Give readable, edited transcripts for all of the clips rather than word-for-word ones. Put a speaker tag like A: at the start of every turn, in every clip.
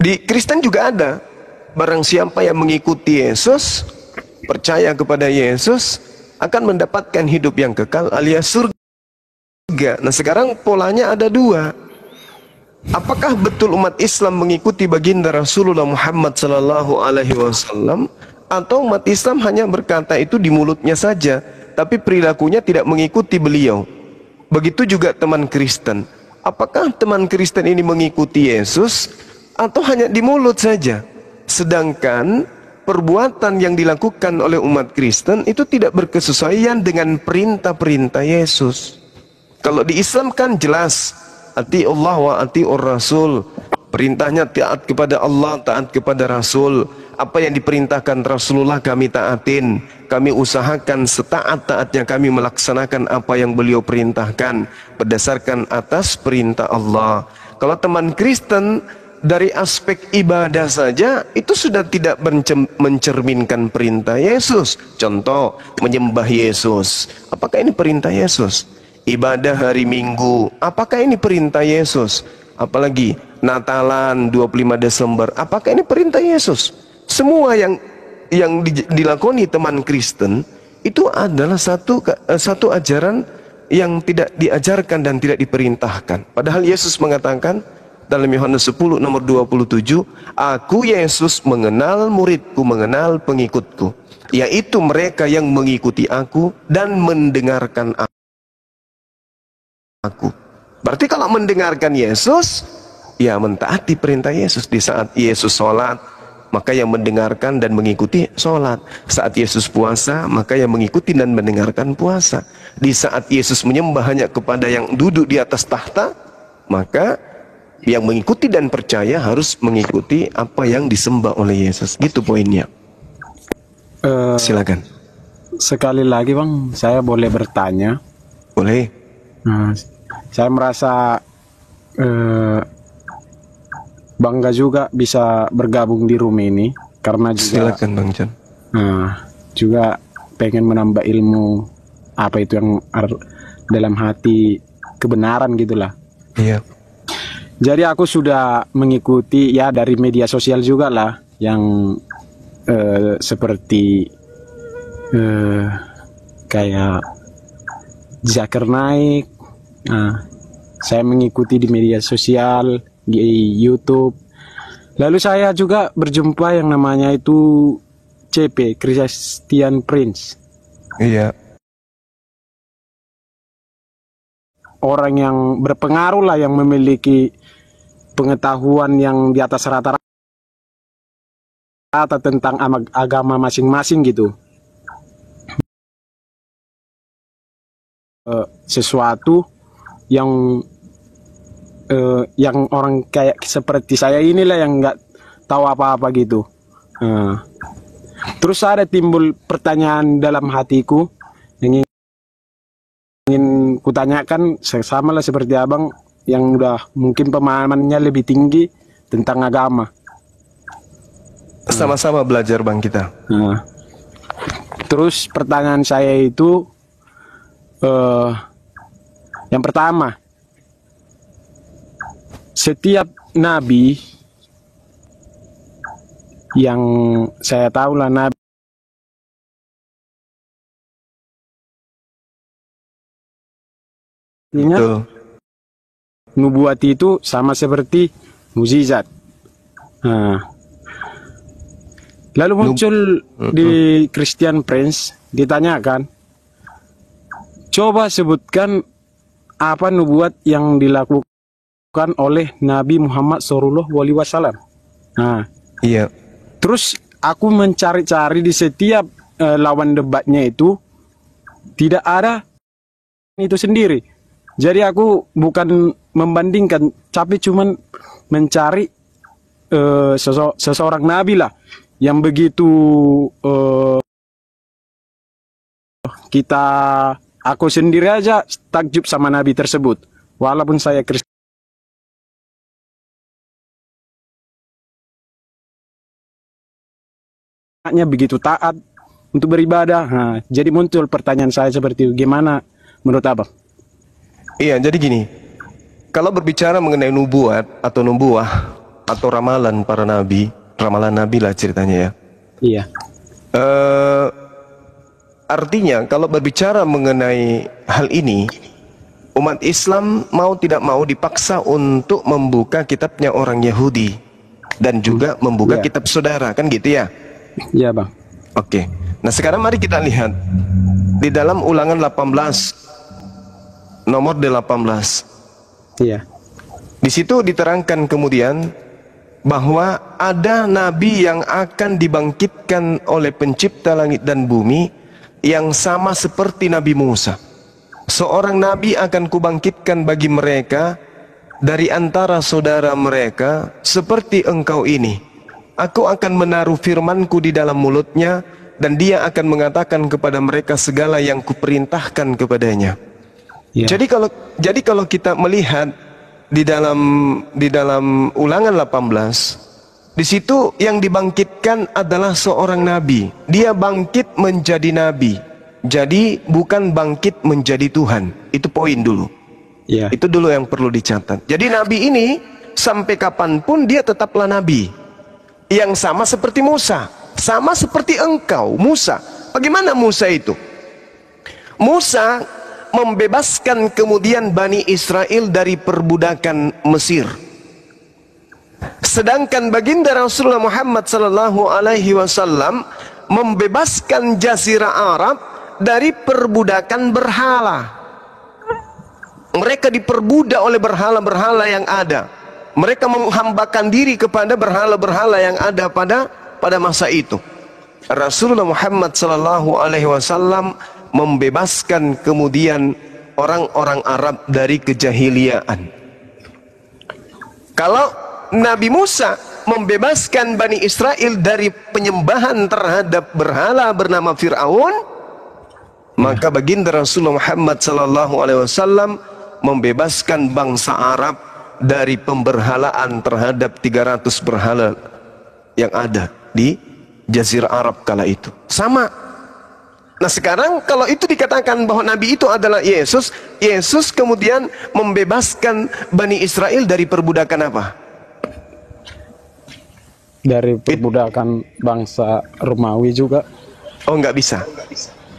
A: Di Kristen juga ada. Barang siapa yang mengikuti Yesus, percaya kepada Yesus, akan mendapatkan hidup yang kekal alias surga. Nah, sekarang polanya ada dua. Apakah betul umat Islam mengikuti baginda Rasulullah Muhammad sallallahu alaihi wasallam, atau umat Islam hanya berkata itu di mulutnya saja, tapi perilakunya tidak mengikuti beliau? Begitu juga teman Kristen. Apakah teman Kristen ini mengikuti Yesus atau hanya di mulut saja? Sedangkan perbuatan yang dilakukan oleh umat Kristen itu tidak berkesesuaian dengan perintah-perintah Yesus. Kalau di Islam kan jelas, ati Allah wa atiur Rasul. Perintahnya taat kepada Allah, taat kepada Rasul. Apa yang diperintahkan Rasulullah kami taatin. Kami usahakan setaat-taatnya kami melaksanakan apa yang beliau perintahkan berdasarkan atas perintah Allah. Kalau teman Kristen dari aspek ibadah saja itu sudah tidak mencerminkan perintah Yesus. Contoh, menyembah Yesus. Apakah ini perintah Yesus? Ibadah hari Minggu, apakah ini perintah Yesus? Apalagi Natalan 25 Desember, apakah ini perintah Yesus? Semua yang dilakoni teman Kristen itu adalah satu ajaran yang tidak diajarkan dan tidak diperintahkan. Padahal Yesus mengatakan dalam Yohanes 10 nomor 27, aku Yesus mengenal muridku, mengenal pengikutku, yaitu mereka yang mengikuti aku dan mendengarkan aku. Berarti kalau mendengarkan Yesus, ya mentaati perintah Yesus. Di saat Yesus sholat, maka yang mendengarkan dan mengikuti sholat. Saat Yesus puasa, maka yang mengikuti dan mendengarkan puasa. Di saat Yesus menyembah hanya kepada yang duduk di atas tahta, maka yang mengikuti dan percaya harus mengikuti apa yang disembah oleh Yesus. Gitu poinnya. Silakan.
B: Sekali lagi Bang, saya boleh bertanya?
A: Boleh.
B: Saya merasa bangga juga bisa bergabung di room ini, karena juga
A: silakan Bang John.
B: Juga pengen menambah ilmu apa itu yang dalam hati kebenaran gitulah.
A: Iya.
B: Jadi aku sudah mengikuti ya dari media sosial juga lah yang seperti kayak Zakir Naik. Saya mengikuti di media sosial, di YouTube. Lalu saya juga berjumpa yang namanya itu CP, Christian Prince.
A: Iya.
B: Orang yang berpengaruh lah, yang memiliki pengetahuan yang di atas rata-rata tentang agama masing-masing gitu. Sesuatu yang orang kayak seperti saya inilah yang nggak tahu apa-apa gitu. Terus ada timbul pertanyaan dalam hatiku yang ingin kutanyakan, sama lah seperti abang yang udah mungkin pemahamannya lebih tinggi tentang agama.
A: Sama-sama belajar Bang kita.
B: Terus pertanyaan saya itu yang pertama, setiap nabi yang saya tahu lah, nabi nubuat itu sama seperti mukjizat. Lalu muncul di Christian Prince, ditanyakan, coba sebutkan apa nubuat yang dilakukan oleh Nabi Muhammad SAW.
A: Iya.
B: Terus aku mencari-cari di setiap lawan debatnya itu, tidak ada itu sendiri. Jadi aku bukan membandingkan, tapi cuman mencari seseorang nabi lah yang begitu aku sendiri aja takjub sama nabi tersebut, walaupun saya Kristen begitu taat untuk beribadah. Jadi muncul pertanyaan saya seperti itu, gimana menurut abang?
A: Iya, jadi gini, kalau berbicara mengenai nubuat atau nubuah, atau ramalan para nabi, ramalan nabi lah ceritanya ya.
B: Iya.
A: Artinya kalau berbicara mengenai hal ini, umat Islam mau tidak mau dipaksa untuk membuka kitabnya orang Yahudi dan juga membuka
B: Iya.
A: kitab saudara, kan gitu ya?
B: Iya, Bang.
A: Oke. Nah, sekarang mari kita lihat di dalam Ulangan 18 nomor 18.
B: Iya.
A: Di situ diterangkan kemudian bahwa ada nabi yang akan dibangkitkan oleh pencipta langit dan bumi yang sama seperti Nabi Musa. Seorang nabi akan kubangkitkan bagi mereka dari antara saudara mereka seperti engkau ini. Aku akan menaruh firmanku di dalam mulutnya dan dia akan mengatakan kepada mereka segala yang kuperintahkan kepadanya.
B: Iya.
A: Jadi kalau kita melihat di dalam Ulangan 18, di situ yang dibangkitkan adalah seorang nabi. Dia bangkit menjadi nabi. Jadi bukan bangkit menjadi Tuhan. Itu poin dulu.
B: Iya.
A: Itu dulu yang perlu dicatat. Jadi nabi ini sampai kapanpun dia tetaplah nabi. Yang sama seperti Musa, sama seperti engkau, Musa. Bagaimana Musa itu? Musa membebaskan kemudian Bani Israel dari perbudakan Mesir. Sedangkan baginda Rasulullah Muhammad sallallahu alaihi wasallam membebaskan Jazirah Arab dari perbudakan berhala. Mereka diperbudak oleh berhala-berhala yang ada. Mereka menghambakan diri kepada berhala-berhala yang ada pada masa itu. Rasulullah Muhammad sallallahu alaihi wasallam membebaskan kemudian orang-orang Arab dari kejahiliaan. Kalau Nabi Musa membebaskan Bani Israel dari penyembahan terhadap berhala bernama Fir'aun, maka baginda Rasulullah Muhammad sallallahu alaihi wasallam membebaskan bangsa Arab dari pemberhalaan terhadap 300 berhala yang ada di Jazirah Arab kala itu. Sama. Nah sekarang kalau itu dikatakan bahwa Nabi itu adalah Yesus, Yesus kemudian membebaskan Bani Israel dari perbudakan apa?
B: Dari perbudakan bangsa Romawi juga.
A: Oh, nggak bisa.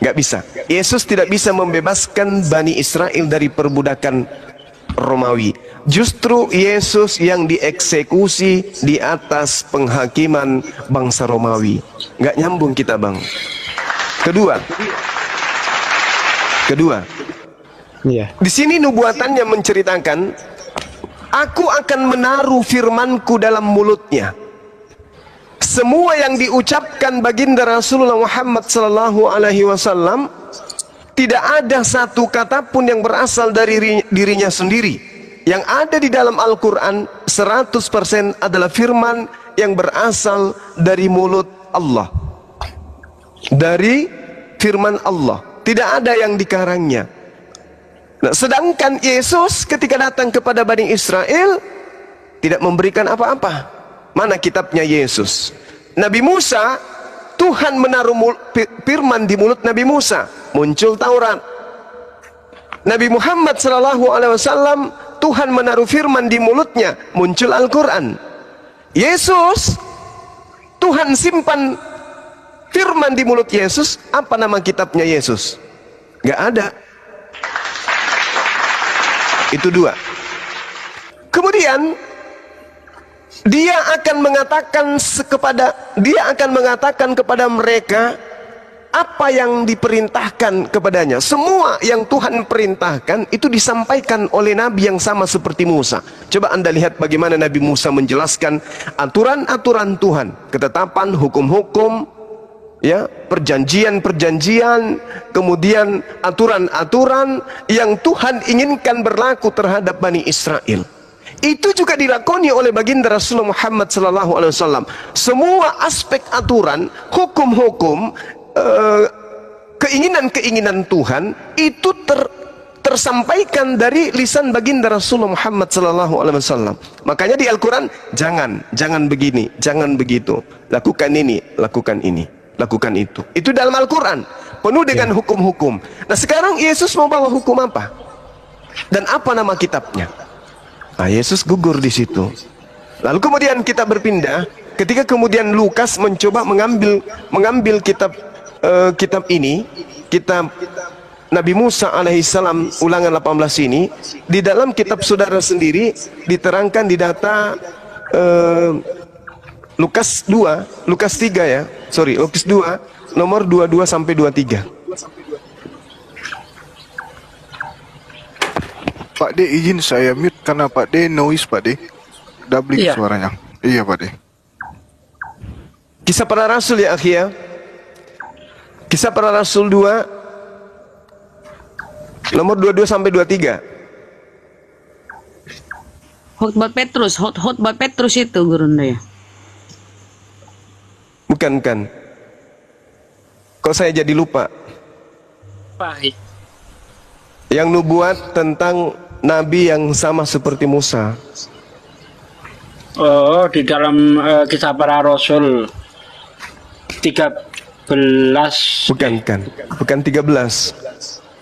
A: Nggak bisa. Yesus tidak bisa membebaskan Bani Israel dari perbudakan Romawi. Justru Yesus yang dieksekusi di atas penghakiman bangsa Romawi. Nggak nyambung kita, Bang. Kedua,
B: Iya.
A: di sini nubuatannya menceritakan, aku akan menaruh firmanku dalam mulutnya. Semua yang diucapkan baginda Rasulullah Muhammad sallallahu alaihi wasallam tidak ada satu kata pun yang berasal dari dirinya sendiri. Yang ada di dalam Al-Quran 100% adalah firman yang berasal dari mulut Allah. Dari firman Allah, tidak ada yang dikarangnya. Nah, sedangkan Yesus ketika datang kepada Bani Israel tidak memberikan apa-apa. Mana kitabnya Yesus? Nabi Musa, Tuhan menaruh firman di mulut Nabi Musa, muncul Taurat. Nabi Muhammad SAW, Tuhan menaruh firman di mulutnya, muncul Al-Quran. Yesus, Tuhan simpan firman di mulut Yesus. Apa nama kitabnya Yesus? Gak ada. Itu dua. Kemudian dia akan mengatakan kepada mereka apa yang diperintahkan kepadanya. Semua yang Tuhan perintahkan itu disampaikan oleh Nabi yang sama seperti Musa. Coba Anda lihat bagaimana Nabi Musa menjelaskan aturan-aturan Tuhan, ketetapan, hukum-hukum, ya, perjanjian-perjanjian, kemudian aturan-aturan yang Tuhan inginkan berlaku terhadap Bani Israel. Itu juga dilakoni oleh baginda Rasulullah Muhammad SAW. Semua aspek aturan, hukum-hukum, keinginan-keinginan Tuhan itu tersampaikan dari lisan baginda Rasulullah Muhammad SAW. Makanya di Al-Quran, jangan begini, jangan begitu, lakukan ini, lakukan ini, lakukan itu. Itu dalam Al-Quran penuh dengan hukum-hukum. Nah sekarang Yesus mau bawa hukum apa? Dan apa nama kitabnya? Nah, Yesus gugur di situ. Lalu kemudian kita berpindah ketika kemudian Lukas mencoba mengambil kitab kitab ini, kitab Nabi Musa alaihissalam ulangan 18 ini, di dalam kitab saudara sendiri diterangkan di data Lukas 2, Lukas 3 ya, sorry, Lukas 2 nomor 22 sampai 23.
C: Pak D, izin saya mute karena Pak D noise Pak D. Doubling suaranya. Iya Pak D.
A: Kisah Para Rasul ya akhi ya. Kisah Para Rasul 2 nomor 22 sampai 23.
D: Khotbah Petrus itu Gurunda ya.
A: Bukan. Kok saya jadi lupa?
D: Baik.
A: Yang nubuat tentang nabi yang sama seperti Musa.
E: Oh, di dalam Kisah Para Rasul 13.
A: Bukan 13.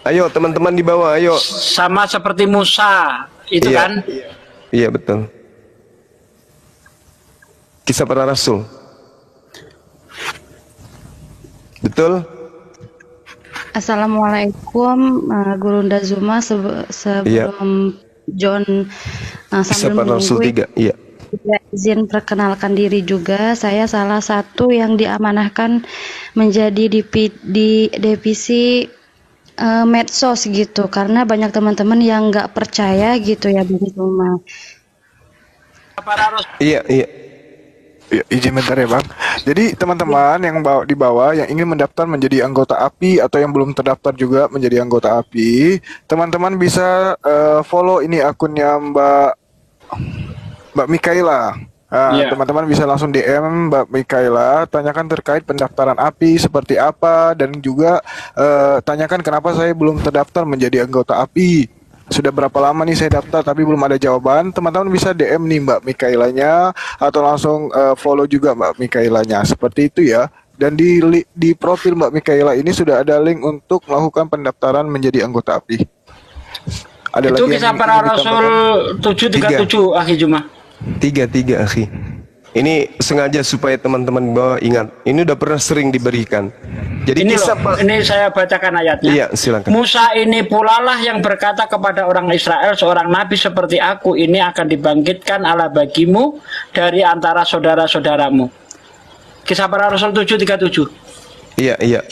A: Ayo teman-teman di bawah, ayo.
E: Sama seperti Musa, itu
A: Iya.
E: kan?
A: Iya betul. Kisah Para Rasul. Betul?
F: Assalamualaikum Gurunda Zuma, sebelum John
A: Kisah
F: sambil
A: Para Rasul
F: menunggu
A: 3. Iya.
F: izin perkenalkan diri juga. Saya salah satu yang diamanahkan menjadi di divisi medsos gitu, karena banyak teman-teman yang nggak percaya gitu ya Bung Zuma.
A: Iya.
C: Ya, izin bentar ya Bang. Jadi teman-teman yang di bawah yang ingin mendaftar menjadi anggota API atau yang belum terdaftar juga menjadi anggota API, teman-teman bisa follow ini akunnya Mbak Mikaela. Teman-teman bisa langsung DM Mbak Mikaela, tanyakan terkait pendaftaran API seperti apa, dan juga tanyakan kenapa saya belum terdaftar menjadi anggota API. Sudah berapa lama nih saya daftar tapi belum ada jawaban. Teman-teman bisa DM nih Mbak Mikaelanya atau langsung follow juga Mbak Mikaelanya. Seperti itu ya. Dan di profil Mbak Mikaela ini sudah ada link untuk melakukan pendaftaran menjadi anggota API. Ada
E: Itu
C: lagi
E: Kisah
C: yang
E: Para
C: ingin
E: Rasul
C: ditambahkan?
E: 737 akhi Juma.
A: 3 akhi. Ini sengaja supaya teman-teman bawa ingat. Ini udah pernah sering diberikan. Jadi
E: Ini
A: kisah
E: loh, ini saya bacakan ayatnya.
A: Iya, silakan.
E: Musa ini pula lah yang berkata kepada orang Israel, seorang nabi seperti aku ini akan dibangkitkan Allah bagimu dari antara saudara-saudaramu. Kisah Para Rasul 737.
A: Iya.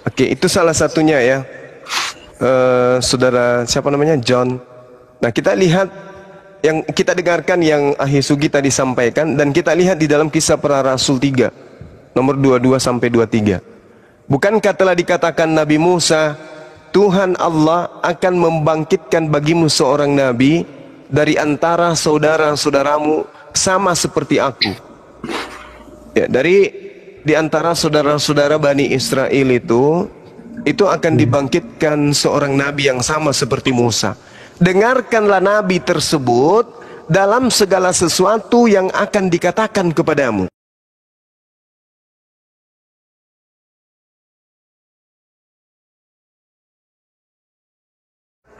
A: Oke, itu salah satunya ya. Saudara siapa namanya? John. Nah, kita lihat yang kita dengarkan yang Akhi Sugi tadi sampaikan, dan kita lihat di dalam Kisah Para Rasul 3 nomor 22 sampai 23. Bukankah telah dikatakan Nabi Musa, Tuhan Allah akan membangkitkan bagimu seorang nabi dari antara saudara-saudaramu sama seperti aku. Ya, di antara saudara-saudara Bani Israel itu akan dibangkitkan seorang nabi yang sama seperti Musa. Dengarkanlah nabi tersebut dalam segala sesuatu yang akan dikatakan kepadamu.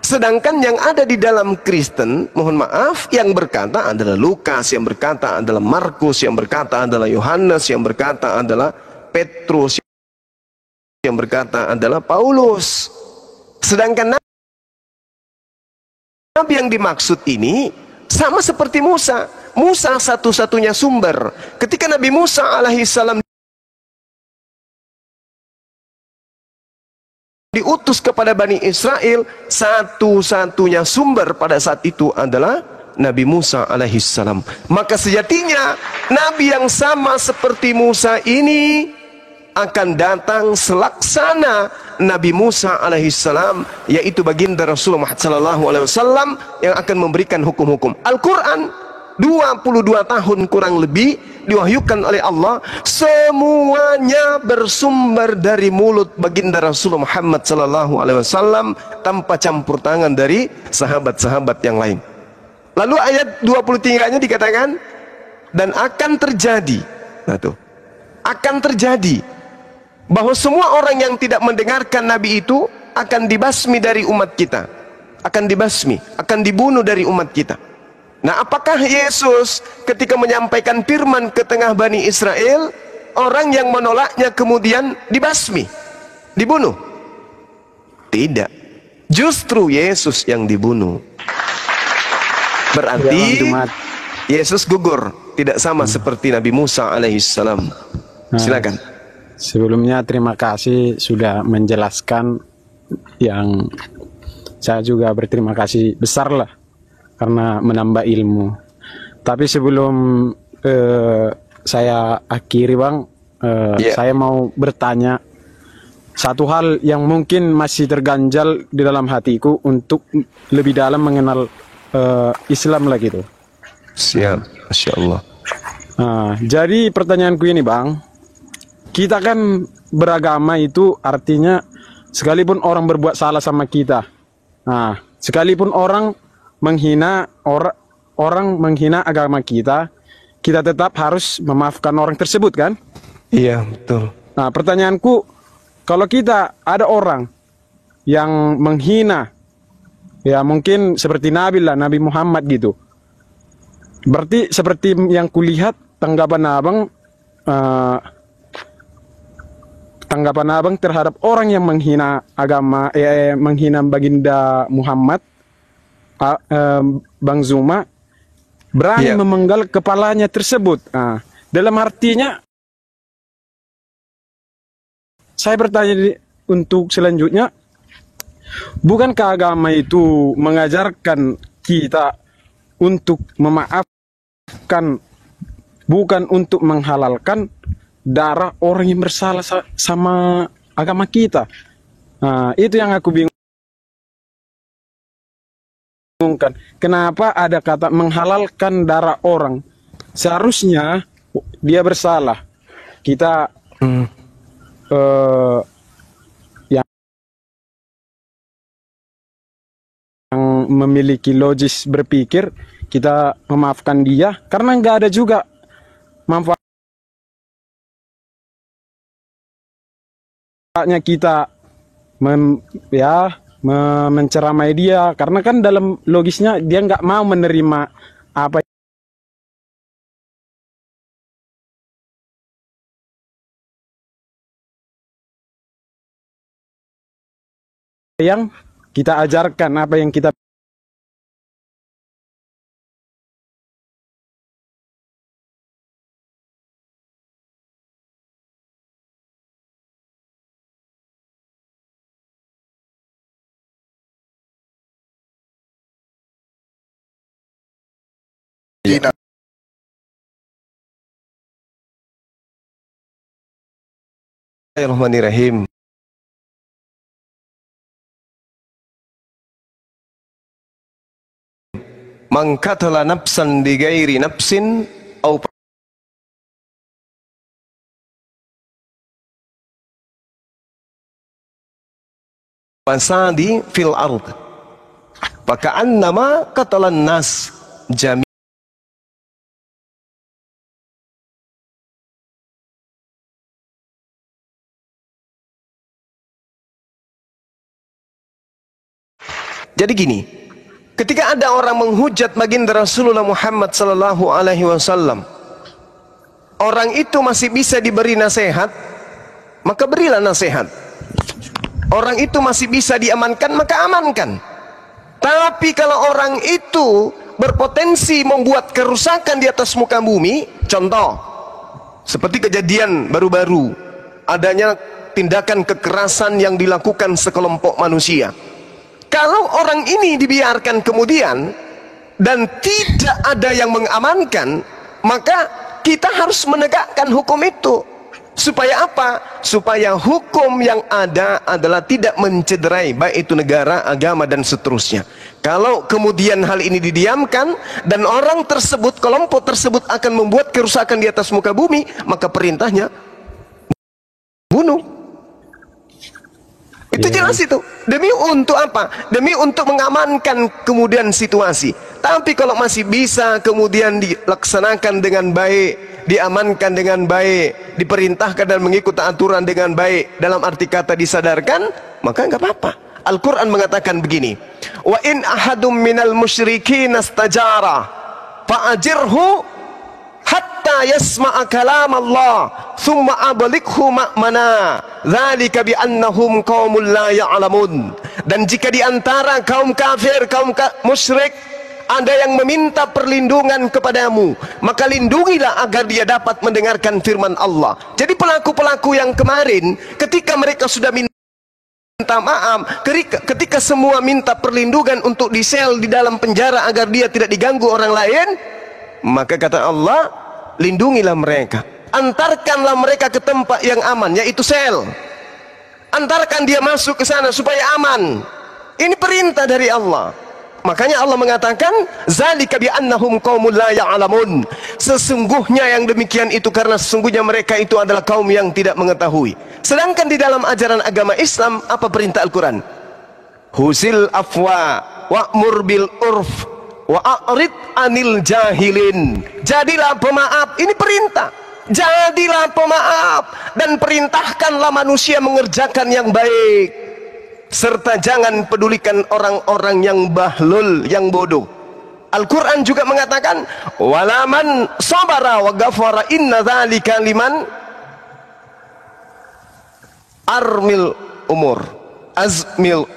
A: Sedangkan yang ada di dalam Kristen, mohon maaf, yang berkata adalah Lukas, yang berkata adalah Markus, yang berkata adalah Yohanes, yang berkata adalah Petrus, yang berkata adalah Paulus. Sedangkan nabi yang dimaksud ini sama seperti Musa. Musa satu-satunya sumber. Ketika Nabi Musa alaihissalam diutus kepada Bani Israel, satu-satunya sumber pada saat itu adalah Nabi Musa alaihissalam. Maka sejatinya nabi yang sama seperti Musa ini akan datang selaksana Nabi Musa alaihissalam, yaitu baginda Rasulullah SAW yang akan memberikan hukum-hukum. Al-Quran 22 tahun kurang lebih diwahyukan oleh Allah, semuanya bersumber dari mulut baginda Rasulullah Muhammad SAW tanpa campur tangan dari sahabat-sahabat yang lain. Lalu ayat 23-nya dikatakan, dan akan terjadi, nah tuh, akan terjadi bahwa semua orang yang tidak mendengarkan Nabi itu akan dibasmi dari umat kita, akan dibasmi, akan dibunuh dari umat kita. Nah, apakah Yesus ketika menyampaikan firman ke tengah Bani Israel, orang yang menolaknya kemudian dibasmi, dibunuh? Tidak. Justru Yesus yang dibunuh. Berarti Yesus gugur, tidak sama seperti Nabi Musa alaihissalam. Silakan.
B: Sebelumnya terima kasih sudah menjelaskan, yang saya juga berterima kasih besar lah karena menambah ilmu. Tapi sebelum saya akhiri Bang, saya mau bertanya satu hal yang mungkin masih terganjal di dalam hatiku untuk lebih dalam mengenal Islam lah gitu.
A: Siap, Masya Allah.
B: Jadi pertanyaanku ini Bang, kita kan beragama itu artinya sekalipun orang berbuat salah sama kita, sekalipun orang menghina orang menghina agama kita, kita tetap harus memaafkan orang tersebut kan?
A: Iya, betul.
B: Nah, pertanyaanku, kalau kita ada orang yang menghina, ya mungkin seperti Nabi Muhammad gitu, berarti seperti yang kulihat tanggapan abang terhadap orang yang menghina agama, menghina baginda Muhammad, Bang Zuma berani memenggal kepalanya tersebut. Dalam artinya, saya bertanya untuk selanjutnya, bukankah agama itu mengajarkan kita untuk memaafkan, bukan untuk menghalalkan darah orang yang bersalah sama agama kita? Itu yang aku bingung. Kenapa ada kata menghalalkan darah orang? Seharusnya dia bersalah, kita yang memiliki logis berpikir, kita memaafkan dia karena nggak ada juga manfaatnya kita menceramai dia, karena kan dalam logisnya dia nggak mau menerima apa yang kita ajarkan, apa yang kita
A: Bismillahirrahmanirrahim. Man qatala nafsan bighairi nafsin aw fasadi fil ard faka'annama qatalan nas jami'. Jadi gini, ketika ada orang menghujat baginda Rasulullah Muhammad sallallahu alaihi wasallam, orang itu masih bisa diberi nasihat, maka berilah nasihat. Orang itu masih bisa diamankan, maka amankan. Tapi kalau orang itu berpotensi membuat kerusakan di atas muka bumi, contoh seperti kejadian baru-baru adanya tindakan kekerasan yang dilakukan sekelompok manusia. Kalau orang ini dibiarkan kemudian dan tidak ada yang mengamankan, maka kita harus menegakkan hukum itu. Supaya apa? Supaya hukum yang ada adalah tidak mencederai baik itu negara, agama dan seterusnya. Kalau kemudian hal ini didiamkan dan orang tersebut, kelompok tersebut akan membuat kerusakan di atas muka bumi, maka perintahnya bunuh. Itu jelas itu. Demi untuk apa? Demi untuk mengamankan kemudian situasi. Tapi kalau masih bisa kemudian dilaksanakan dengan baik, diamankan dengan baik, diperintahkan dan mengikuti aturan dengan baik, dalam arti kata disadarkan, maka enggak apa-apa. Al-Quran mengatakan begini, wa in ahadum minal musyrikin astajara fa'ajirhu hatta yasma'a kalam Allah thumma ablighu ma'mana dzalika bi annahum qaumul la ya'lamun. Dan jika di antara kaum kafir, musyrik ada yang meminta perlindungan kepadamu, maka lindungilah agar dia dapat mendengarkan firman Allah. Jadi pelaku-pelaku yang kemarin ketika mereka sudah minta maaf, ketika semua minta perlindungan untuk disel di dalam penjara agar dia tidak diganggu orang lain, maka kata Allah, lindungilah mereka, antarkanlah mereka ke tempat yang aman, yaitu sel. Antarkan dia masuk ke sana supaya aman. Ini perintah dari Allah. Makanya Allah mengatakan, zalika bi annahum qaumul la ya'lamun. Sesungguhnya yang demikian itu karena sesungguhnya mereka itu adalah kaum yang tidak mengetahui. Sedangkan di dalam ajaran agama Islam, apa perintah Al-Quran? Husil afwa wa'mur bil urf wa'arid anil jahilin. Jadilah pemaaf, ini perintah. Jadilah pemaaf dan perintahkanlah manusia mengerjakan yang baik, serta jangan pedulikan orang-orang yang bahlul, yang bodoh. Al-Quran juga mengatakan, walaman sabara wa ghafara inna dzalika liman azmil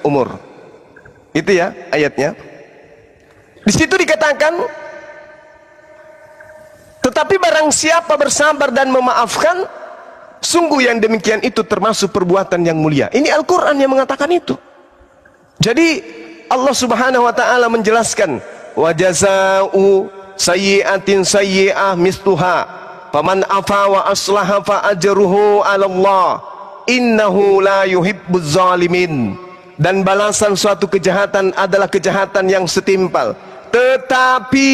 A: umur. Itu ya ayatnya. Di situ dikatakan, tetapi barang siapa bersabar dan memaafkan, sungguh yang demikian itu termasuk perbuatan yang mulia. Ini Al-Quran yang mengatakan itu. Jadi Allah subhanahu wa ta'ala menjelaskan, wa jaza'u sayyi'atin sayyi'ah misluha faman afa wa aslaha fa ajruhu 'ala Allah innahu la yuhibbuz zalimin. Dan balasan suatu kejahatan adalah kejahatan yang setimpal. Tetapi,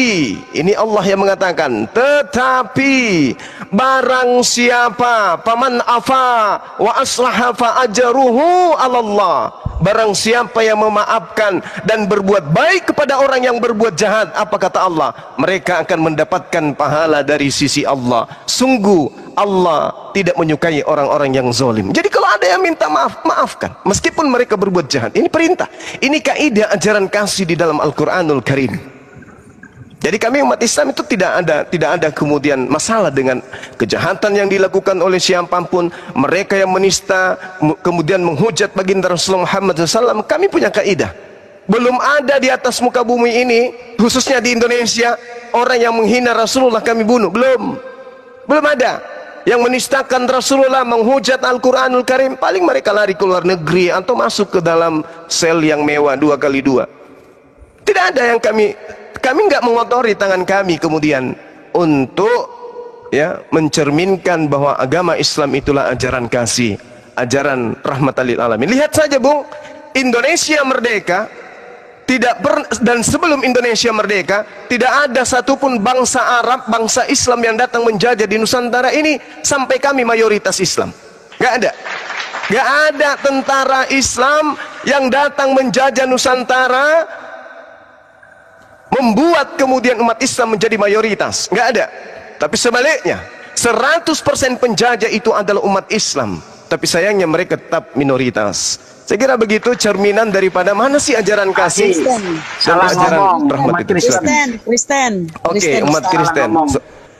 A: ini Allah yang mengatakan, tetapi barang siapa paman afa wa aslaha fa ajruhu 'ala Allah, barang siapa yang memaafkan dan berbuat baik kepada orang yang berbuat jahat, apa kata Allah? Mereka akan mendapatkan pahala dari sisi Allah. Sungguh Allah tidak menyukai orang-orang yang zalim. Jadi kalau ada yang minta maaf, maafkan meskipun mereka berbuat jahat. Ini perintah. Ini kaidah ajaran kasih di dalam Al-Qur'anul Karim. Jadi kami umat Islam itu tidak ada kemudian masalah dengan kejahatan yang dilakukan oleh siapapun. Mereka yang menista kemudian menghujat baginda Rasulullah Muhammad SAW, kami punya kaidah. Belum ada di atas muka bumi ini, khususnya di Indonesia, orang yang menghina Rasulullah kami bunuh. Belum ada. Yang menistakan Rasulullah, menghujat Al-Quranul Karim, paling mereka lari ke luar negeri atau masuk ke dalam sel yang mewah 2x2. Tidak ada yang kami nggak mengotori tangan kami kemudian untuk mencerminkan bahwa agama Islam itulah ajaran kasih, ajaran rahmatan lil alamin. Lihat saja Bung, Indonesia merdeka dan sebelum Indonesia merdeka tidak ada satupun bangsa Arab, bangsa Islam yang datang menjajah di Nusantara ini sampai kami mayoritas Islam. Gak ada tentara Islam yang datang menjajah Nusantara membuat kemudian umat Islam menjadi mayoritas. Gak ada. Tapi sebaliknya, 100% penjajah itu adalah umat Islam, tapi sayangnya mereka tetap minoritas. Saya kira begitu cerminan daripada mana sih ajaran kasih dan ajaran rahmat itu.
D: Kristen.
A: Oke, umat Kristen.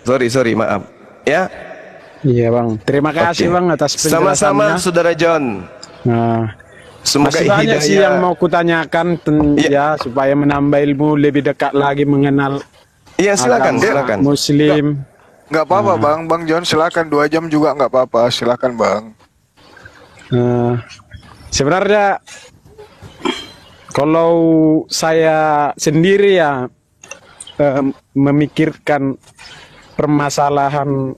A: Sorry, maaf. Ya.
B: Iya bang, terima kasih bang atas penjelasannya.
A: Sama-sama saudara John.
B: Nah,
A: semoga
B: masih banyak sih yang mau kutanyakan ya supaya menambah ilmu lebih dekat lagi mengenal.
A: Iya silakan.
B: Muslim.
C: Nggak apa-apa bang John, silakan 2 jam juga nggak apa-apa, silakan bang.
B: Sebenarnya kalau saya sendiri ya memikirkan permasalahan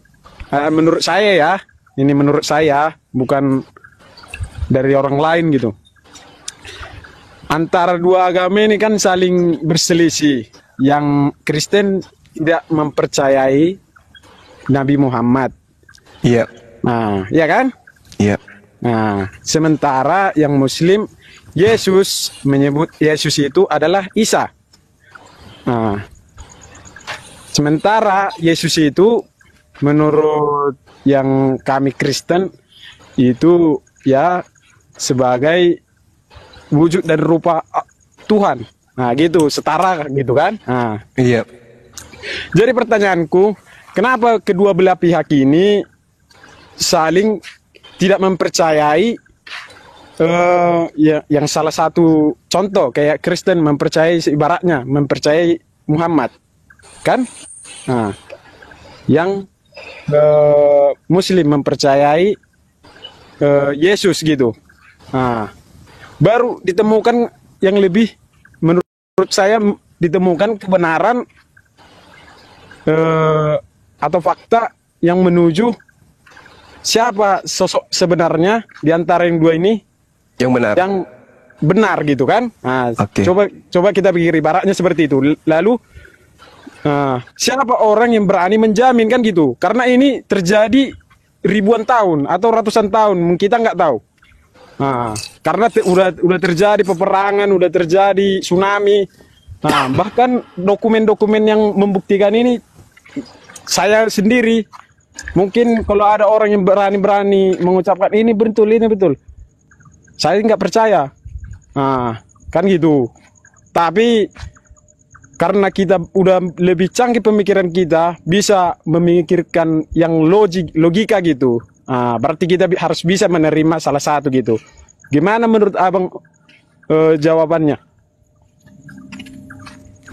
B: menurut saya ya, ini menurut saya bukan dari orang lain gitu. Antara dua agama ini kan saling berselisih. Yang Kristen tidak mempercayai Nabi Muhammad.
A: Iya.
B: Nah, ya kan?
A: Iya.
B: Nah, sementara yang Muslim, Yesus menyebut Yesus itu adalah Isa. Nah, sementara Yesus itu menurut yang kami Kristen itu ya sebagai wujud dan rupa Tuhan. Nah, gitu, setara gitu kan? Nah,
A: iya.
B: Jadi pertanyaanku, kenapa kedua belah pihak ini saling tidak mempercayai yang salah satu contoh kayak Kristen mempercayai ibaratnya mempercayai Muhammad, kan? Nah, yang Muslim mempercayai Yesus gitu. Nah, baru ditemukan yang lebih, menurut saya ditemukan kebenaran atau fakta yang menuju siapa sosok sebenarnya di antara yang dua ini yang benar gitu kan. Nah, coba kita pikir ibaratnya seperti itu. Lalu siapa orang yang berani menjamin kan gitu, karena ini terjadi ribuan tahun atau ratusan tahun kita nggak tahu. Nah, karena udah terjadi peperangan, udah terjadi tsunami. Nah, bahkan dokumen-dokumen yang membuktikan ini saya sendiri, mungkin kalau ada orang yang berani mengucapkan ini betul, saya nggak percaya. Nah, kan gitu. Tapi karena kita udah lebih canggih pemikiran kita, bisa memikirkan yang logika gitu. Nah, berarti kita harus bisa menerima salah satu gitu. Gimana menurut abang jawabannya?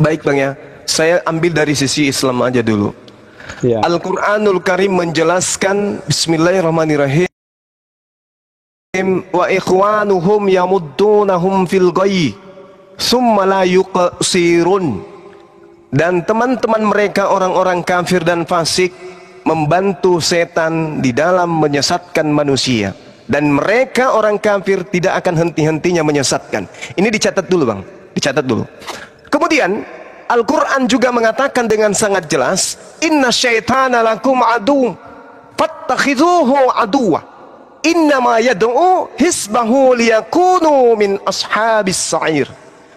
A: Baik Bang ya, saya ambil dari sisi Islam aja dulu.
B: Ya.
A: Al-Quranul Karim menjelaskan, Bismillahirrahmanirrahim, wa ikhwanuhum yamuddunahum fil ghayyi summa la yuqsirun, dan teman-teman mereka orang-orang kafir dan fasik membantu setan di dalam menyesatkan manusia, dan mereka orang kafir tidak akan henti-hentinya menyesatkan. Ini dicatat dulu Bang, dicatat dulu. Kemudian Al-Quran juga mengatakan dengan sangat jelas, inna syaitana lakum adu fattakhidhuhu aduwa innama yad'u hisbahu liyakunu min ashabis sa'ir.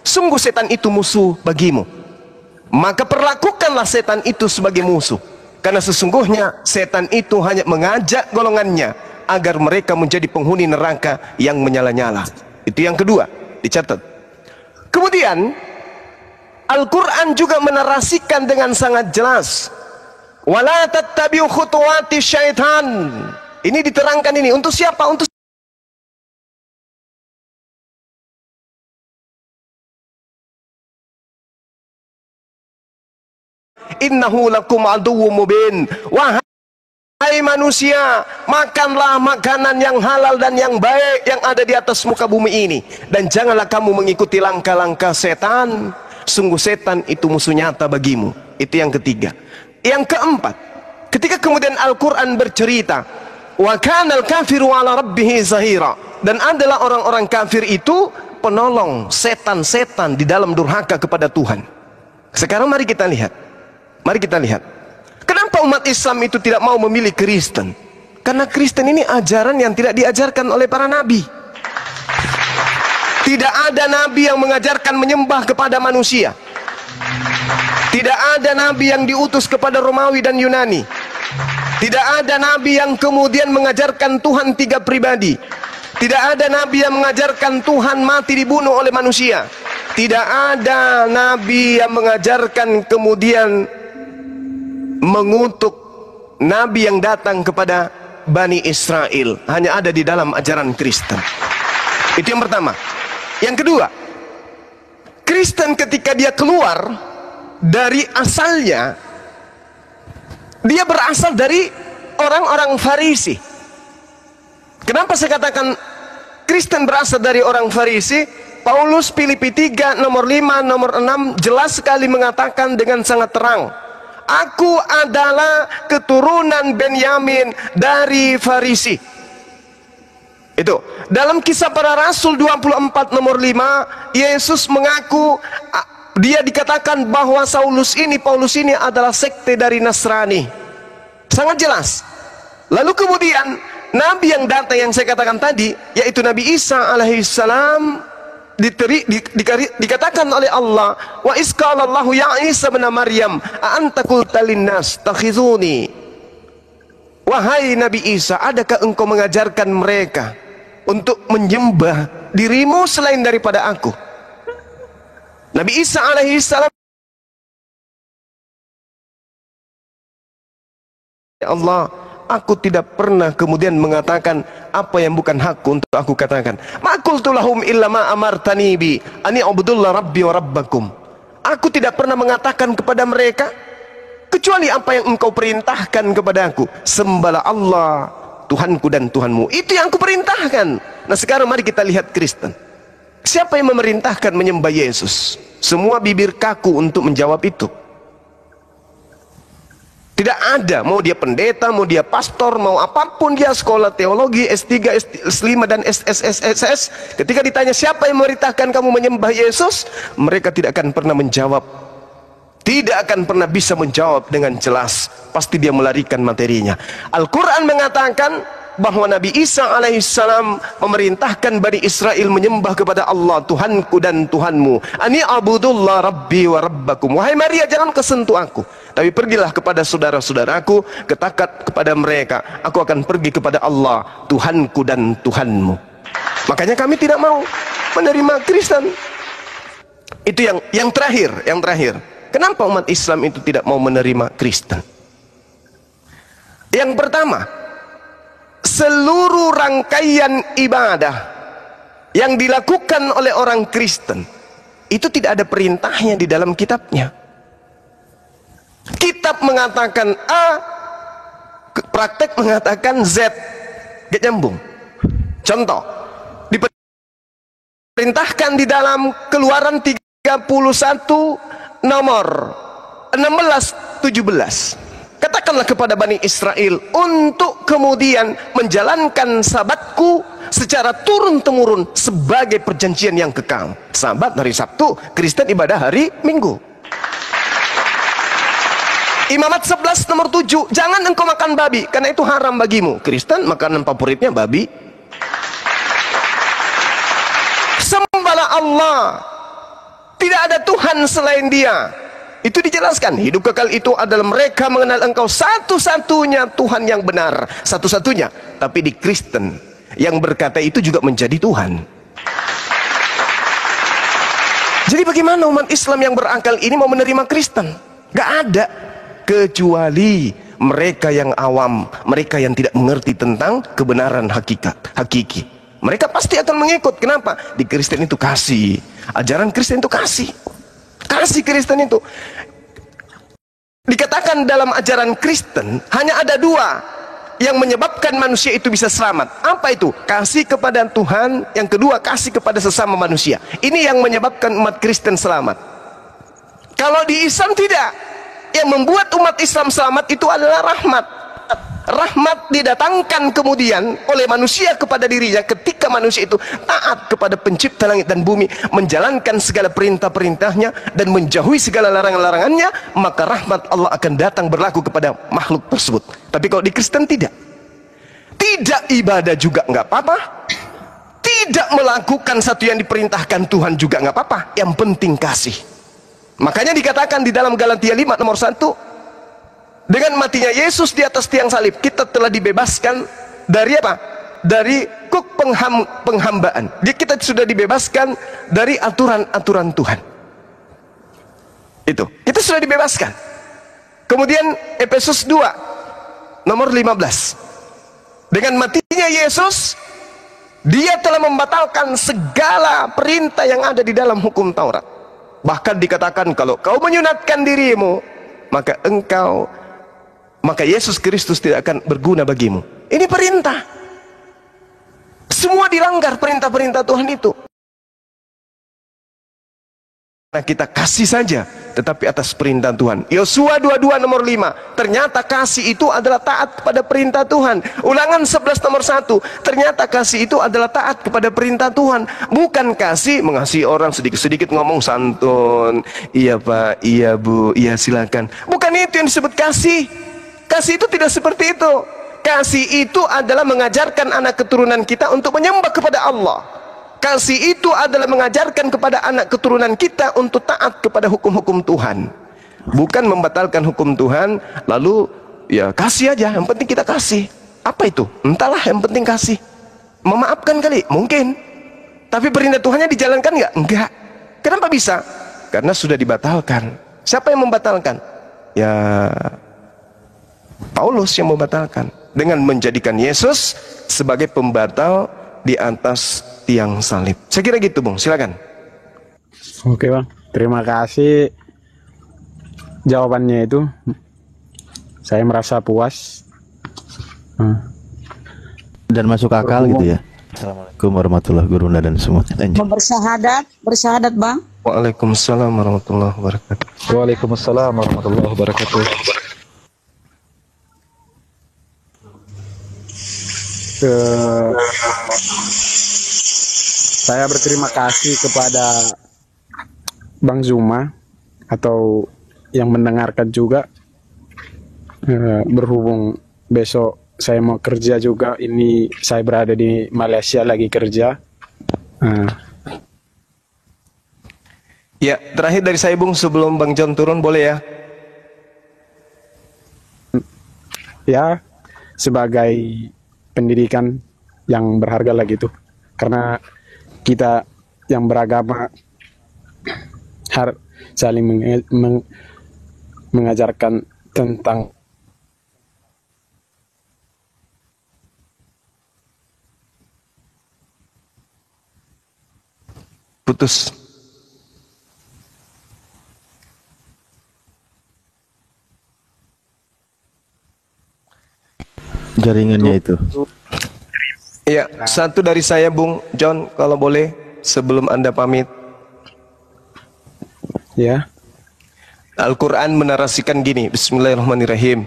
A: Sungguh setan itu musuh bagimu, maka perlakukanlah setan itu sebagai musuh, karena sesungguhnya setan itu hanya mengajak golongannya agar mereka menjadi penghuni neraka yang menyala-nyala. Itu yang kedua, dicatat. Kemudian Al-Quran juga menarasikan dengan sangat jelas, wala tattabi'u khutuwati syaitan. Ini diterangkan, ini untuk siapa? Untuk innahu lakum aduwwum mubin. Wahai manusia, makanlah makanan yang halal dan yang baik yang ada di atas muka bumi ini, dan janganlah kamu mengikuti langkah-langkah setan. Sungguh setan itu musuh nyata bagimu. Itu yang ketiga. Yang keempat, ketika kemudian Al-Quran bercerita, wa kanal kafiru ala rabbihi zahira, dan adalah orang-orang kafir itu penolong setan-setan di dalam durhaka kepada Tuhan. Sekarang mari kita lihat. Mari kita lihat. Kenapa umat Islam itu tidak mau memilih Kristen? Karena Kristen ini ajaran yang tidak diajarkan oleh para nabi. Tidak ada nabi yang mengajarkan menyembah kepada manusia. Tidak ada nabi yang diutus kepada Romawi dan Yunani. Tidak ada nabi yang kemudian mengajarkan Tuhan tiga pribadi. Tidak ada nabi yang mengajarkan Tuhan mati dibunuh oleh manusia. Tidak ada nabi yang mengajarkan kemudian mengutuk nabi yang datang kepada Bani Israel. Hanya ada di dalam ajaran Kristen. Itu yang pertama. Yang kedua, Kristen ketika dia keluar dari asalnya, dia berasal dari orang-orang Farisi. Kenapa saya katakan Kristen berasal dari orang Farisi? Paulus Filipi 3 nomor 5 nomor 6 jelas sekali mengatakan dengan sangat terang, aku adalah keturunan Benyamin dari Farisi. Itu dalam Kisah Para Rasul 24 nomor 5, Yesus mengaku, dia dikatakan bahwa Paulus ini adalah sekte dari Nasrani. Sangat jelas. Lalu kemudian nabi yang datang yang saya katakan tadi, yaitu Nabi Isa alaihissalam, dikatakan oleh Allah, wa isqalallahu ya Isa bin Maryam a anta qulta linnas takhizuni. Wahai Nabi Isa, adakah engkau mengajarkan mereka untuk menyembah dirimu selain daripada aku? Nabi Isa alaihissalam Allah, aku tidak pernah kemudian mengatakan apa yang bukan hakku untuk aku katakan. Ma qultu lahum illa ma amartani bi ani ubudullah rabbi wa rabbakum. Aku tidak pernah mengatakan kepada mereka kecuali apa yang engkau perintahkan kepada aku. Sembahlah Allah, Tuhanku dan Tuhanmu. Itu yang aku perintahkan. Nah sekarang mari kita lihat Kristen. Siapa yang memerintahkan menyembah Yesus? Semua bibir kaku untuk menjawab itu. Tidak ada, mau dia pendeta, mau dia pastor, mau apapun dia, sekolah teologi, S3, S5 dan SSS. Ketika ditanya siapa yang memerintahkan kamu menyembah Yesus, mereka tidak akan pernah menjawab. Tidak akan pernah bisa menjawab dengan jelas. Pasti dia melarikan materinya. Al-Quran mengatakan bahwa Nabi Isa alaihissalam memerintahkan Bani Israel menyembah kepada Allah, Tuhanku dan Tuhanmu. Ani abudullah rabbi wa rabbakum. Wahai Maria, jangan kesentuh aku, tapi pergilah kepada saudara-saudaraku, katakan kepada mereka, aku akan pergi kepada Allah, Tuhanku dan Tuhanmu. Makanya kami tidak mau menerima Kristen. Itu yang terakhir. Kenapa umat Islam itu tidak mau menerima Kristen? Yang pertama, seluruh rangkaian ibadah yang dilakukan oleh orang Kristen itu tidak ada perintahnya di dalam kitabnya. Kitab mengatakan A, praktek mengatakan Z, gak nyambung. Contoh, diperintahkan di dalam Keluaran 31 nomor 16-17. Katakanlah kepada Bani Israel untuk kemudian menjalankan sabatku secara turun-temurun sebagai perjanjian yang kekal. Sabat hari Sabtu, Kristen ibadah hari Minggu. Imamat 11 nomor 7, jangan engkau makan babi karena itu haram bagimu. Kristen makanan favoritnya babi. Sembahlah Allah, tidak ada Tuhan selain Dia. Itu dijelaskan, hidup kekal itu adalah mereka mengenal engkau satu-satunya Tuhan yang benar, satu-satunya. Tapi di Kristen yang berkata itu juga menjadi Tuhan. Jadi bagaimana umat Islam yang berakal ini mau menerima Kristen? Gak ada, kecuali mereka yang awam, mereka yang tidak mengerti tentang kebenaran hakiki. Mereka pasti akan mengikut. Kenapa? Di Kristen itu kasih, ajaran Kristen itu kasih Kristen itu. Dikatakan dalam ajaran Kristen hanya ada dua yang menyebabkan manusia itu bisa selamat. Apa itu? Kasih kepada Tuhan, yang kedua kasih kepada sesama manusia. Ini yang menyebabkan umat Kristen selamat. Kalau di Islam tidak. Yang membuat umat Islam selamat itu adalah rahmat. Rahmat didatangkan kemudian oleh manusia kepada dirinya ketika manusia itu taat kepada pencipta langit dan bumi, menjalankan segala perintah-perintahnya dan menjauhi segala larangan-larangannya, maka rahmat Allah akan datang berlaku kepada makhluk tersebut. Tapi kalau di Kristen tidak ibadah juga nggak apa-apa, tidak melakukan satu yang diperintahkan Tuhan juga nggak apa-apa, yang penting kasih. Makanya dikatakan di dalam Galatia 5 nomor 1, dengan matinya Yesus di atas tiang salib, kita telah dibebaskan dari apa? Dari kuk penghambaan. Kita sudah dibebaskan dari aturan-aturan Tuhan. Itu, kita sudah dibebaskan. Kemudian Efesus 2 nomor 15. Dengan matinya Yesus, Dia telah membatalkan segala perintah yang ada di dalam hukum Taurat. Bahkan dikatakan kalau kau menyunatkan dirimu, maka Yesus Kristus tidak akan berguna bagimu. Ini perintah. Semua dilanggar perintah-perintah Tuhan itu. Nah, kita kasih saja, tetapi atas perintah Tuhan. Yosua 22 nomor 5, ternyata kasih itu adalah taat kepada perintah Tuhan. Ulangan 11 nomor 1, ternyata kasih itu adalah taat kepada perintah Tuhan. Bukan kasih mengasihi orang sedikit-sedikit ngomong santun, iya Pak, iya Bu, iya silakan. Bukan itu yang disebut kasih. Kasih itu tidak seperti itu. Kasih itu adalah mengajarkan anak keturunan kita untuk menyembah kepada Allah. Kasih itu adalah mengajarkan kepada anak keturunan kita untuk taat kepada hukum-hukum Tuhan. Bukan membatalkan hukum Tuhan, lalu ya kasih aja, yang penting kita kasih. Apa itu? Entahlah, yang penting kasih. Memaafkan kali? Mungkin. Tapi perintah Tuhannya dijalankan nggak? Enggak. Kenapa bisa? Karena sudah dibatalkan. Siapa yang membatalkan? Ya Paulus yang membatalkan dengan menjadikan Yesus sebagai pembatal di atas tiang salib. Saya kira gitu, Bung. Silakan.
B: Oke Bang, terima kasih jawabannya itu. Saya merasa puas.
G: Dan masuk akal gitu ya. Assalamualaikum warahmatullahi wabarakatuh dan semua.
D: Bersyahadat Bang.
A: Waalaikumsalam warahmatullahi wabarakatuh.
C: Waalaikumsalam warahmatullahi wabarakatuh.
B: Saya berterima kasih kepada Bang Zuma atau yang mendengarkan juga. Berhubung besok saya mau kerja juga, ini saya berada di Malaysia lagi kerja.
A: Ya, terakhir dari saya, Bung, sebelum Bang John turun, boleh ya?
B: Ya, sebagai pendidikan yang berharga lagi tuh, karena kita yang beragama harus saling mengajarkan tentang
A: putus.
G: Jaringannya itu.
A: Ya, satu dari saya, Bung John, kalau boleh sebelum Anda pamit.
B: ya.
A: Al-Quran menarasikan gini, Bismillahirrahmanirrahim.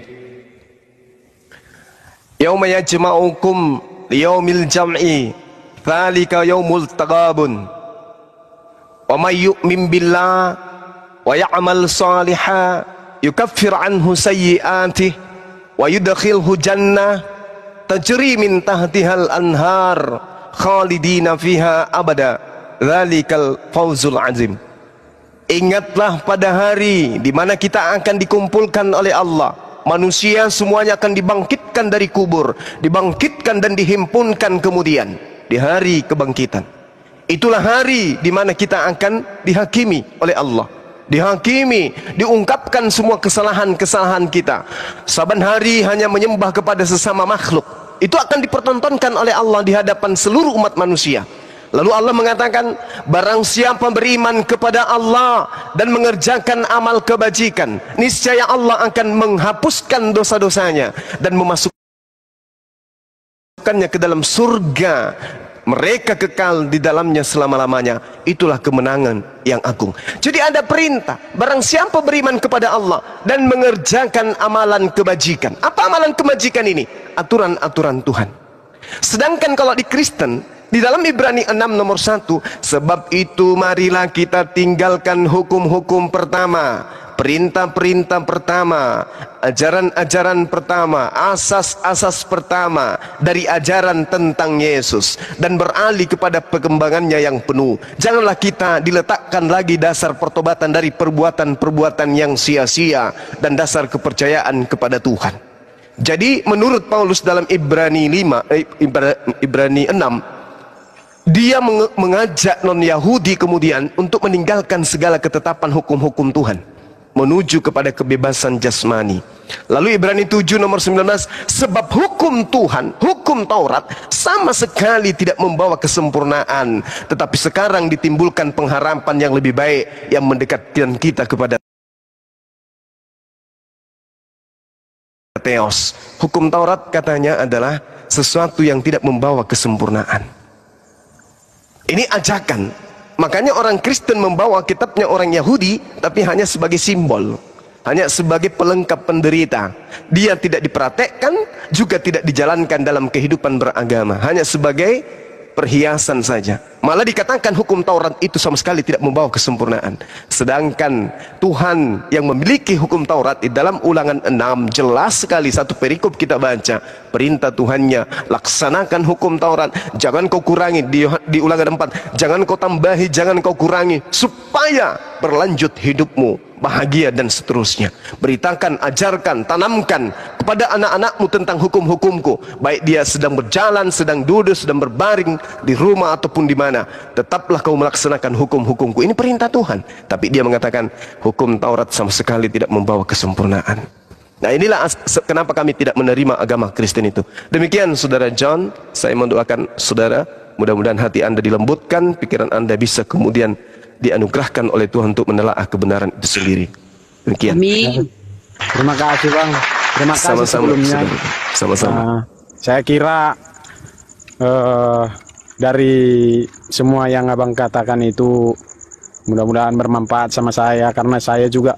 A: Yauma yajma'ukum liyaumil jam'i, dzalika yaumul taghabun. Wa may yu'min billah wa ya'mal shalihan yukaffir anhu sayyi'atihi wa yudkhilhu jannah tajri min tahtihal anhar khalidina fiha abada dzalikal fawzul azim. Ingatlah pada hari di mana kita akan dikumpulkan oleh Allah. Manusia semuanya akan dibangkitkan dari kubur, dibangkitkan dan dihimpunkan kemudian di hari kebangkitan. Itulah hari di mana kita akan dihakimi oleh Allah. Dihakimi, diungkapkan semua kesalahan-kesalahan kita. Saban hari hanya menyembah kepada sesama makhluk. Itu akan dipertontonkan oleh Allah di hadapan seluruh umat manusia. Lalu Allah mengatakan, barang siapa beriman kepada Allah dan mengerjakan amal kebajikan, niscaya Allah akan menghapuskan dosa-dosanya dan memasukkannya ke dalam surga. Mereka kekal di dalamnya selama-lamanya. Itulah kemenangan yang agung. Jadi ada perintah, barang siapa beriman kepada Allah dan mengerjakan amalan kebajikan. Apa amalan kebajikan ini? Aturan-aturan Tuhan. Sedangkan kalau di Kristen, di dalam Ibrani 6 nomor 1, sebab itu marilah kita tinggalkan hukum-hukum pertama, perintah-perintah pertama, ajaran-ajaran pertama, asas-asas pertama dari ajaran tentang Yesus, dan beralih kepada perkembangannya yang penuh. Janganlah kita diletakkan lagi dasar pertobatan dari perbuatan-perbuatan yang sia-sia dan dasar kepercayaan kepada Tuhan. Jadi menurut Paulus dalam Ibrani 6, dia mengajak non-Yahudi kemudian untuk meninggalkan segala ketetapan hukum-hukum Tuhan, menuju kepada kebebasan jasmani. Lalu Ibrani 7 nomor 19, sebab hukum Tuhan, hukum Taurat sama sekali tidak membawa kesempurnaan, tetapi sekarang ditimbulkan pengharapan yang lebih baik yang mendekatkan kita kepada Theos. Hukum Taurat katanya adalah sesuatu yang tidak membawa kesempurnaan. Ini ajakan. Makanya orang Kristen membawa kitabnya orang Yahudi, tapi hanya sebagai simbol, hanya sebagai pelengkap penderita. Dia tidak dipraktekkan, juga tidak dijalankan dalam kehidupan beragama, hanya sebagai perhiasan saja. Malah dikatakan hukum Taurat itu sama sekali tidak membawa kesempurnaan. Sedangkan Tuhan yang memiliki hukum Taurat di dalam Ulangan 6 jelas sekali, satu perikop kita baca, perintah Tuhannya, laksanakan hukum Taurat, jangan kau kurangi. Di Ulangan 4, jangan kau tambahi, jangan kau kurangi, supaya berlanjut hidupmu bahagia dan seterusnya. Beritakan, ajarkan, tanamkan kepada anak-anakmu tentang hukum-hukumku, baik dia sedang berjalan, sedang duduk, sedang berbaring di rumah ataupun di mana, tetaplah kau melaksanakan hukum-hukumku. Ini perintah Tuhan. Tapi dia mengatakan hukum Taurat sama sekali tidak membawa kesempurnaan. Nah inilah kenapa kami tidak menerima agama Kristen itu. Demikian saudara John, saya mendoakan saudara, mudah-mudahan hati anda dilembutkan, pikiran anda bisa kemudian dianugerahkan oleh Tuhan untuk menelaah kebenaran itu sendiri. Demikian.
D: Amin.
B: Terima kasih Bang. Terima kasih
A: Sama-sama,
B: sebelumnya.
A: saudara. Sama-sama.
B: Saya kira dari semua yang Abang katakan itu mudah-mudahan bermanfaat sama saya, karena saya juga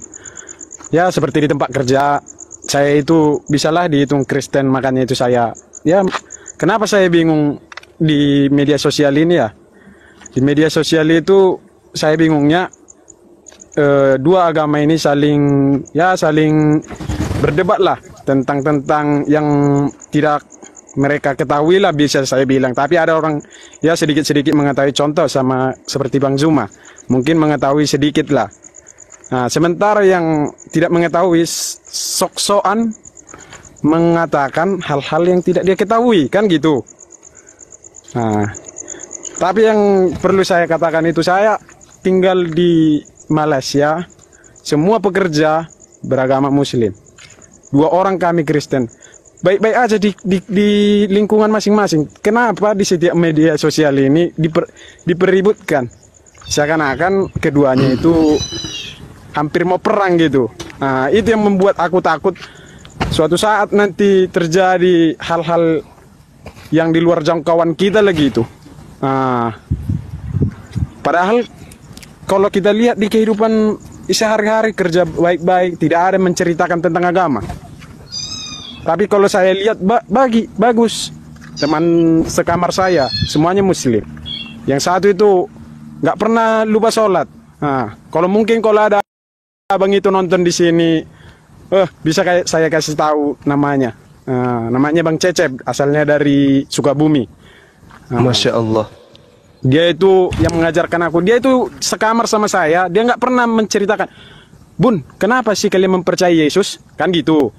B: ya seperti di tempat kerja saya itu bisalah dihitung Kristen, makanya itu saya ya kenapa saya bingung di media sosial ini ya. Di media sosial itu saya bingungnya dua agama ini saling berdebat lah tentang yang tidak mereka ketahui lah, bisa saya bilang. Tapi ada orang ya sedikit-sedikit mengetahui, contoh sama seperti Bang Zuma mungkin mengetahui sedikit lah. Nah, sementara yang tidak mengetahui sok-sokan mengatakan hal-hal yang tidak dia ketahui, kan gitu. Nah, tapi yang perlu saya katakan itu, saya tinggal di Malaysia, semua pekerja beragama Muslim, 2 orang kami Kristen, baik-baik aja di lingkungan masing-masing. Kenapa di setiap media sosial ini dipeributkan seakan-akan keduanya itu hampir mau perang gitu. Nah, itu yang membuat aku takut suatu saat nanti terjadi hal-hal yang di luar jangkauan kita lagi itu. Nah, padahal kalau kita lihat di kehidupan sehari-hari kerja baik-baik, tidak ada menceritakan tentang agama. Tapi kalau saya lihat bagus, teman sekamar saya semuanya Muslim. Yang satu itu nggak pernah lupa sholat. Nah, kalau ada abang itu nonton di sini, bisa kayak saya kasih tahu namanya. Namanya Bang Cecep, asalnya dari Sukabumi.
A: Masya Allah.
B: Dia itu yang mengajarkan aku. Dia itu sekamar sama saya. Dia nggak pernah menceritakan, Bun, kenapa sih kalian mempercayai Yesus? Kan gitu.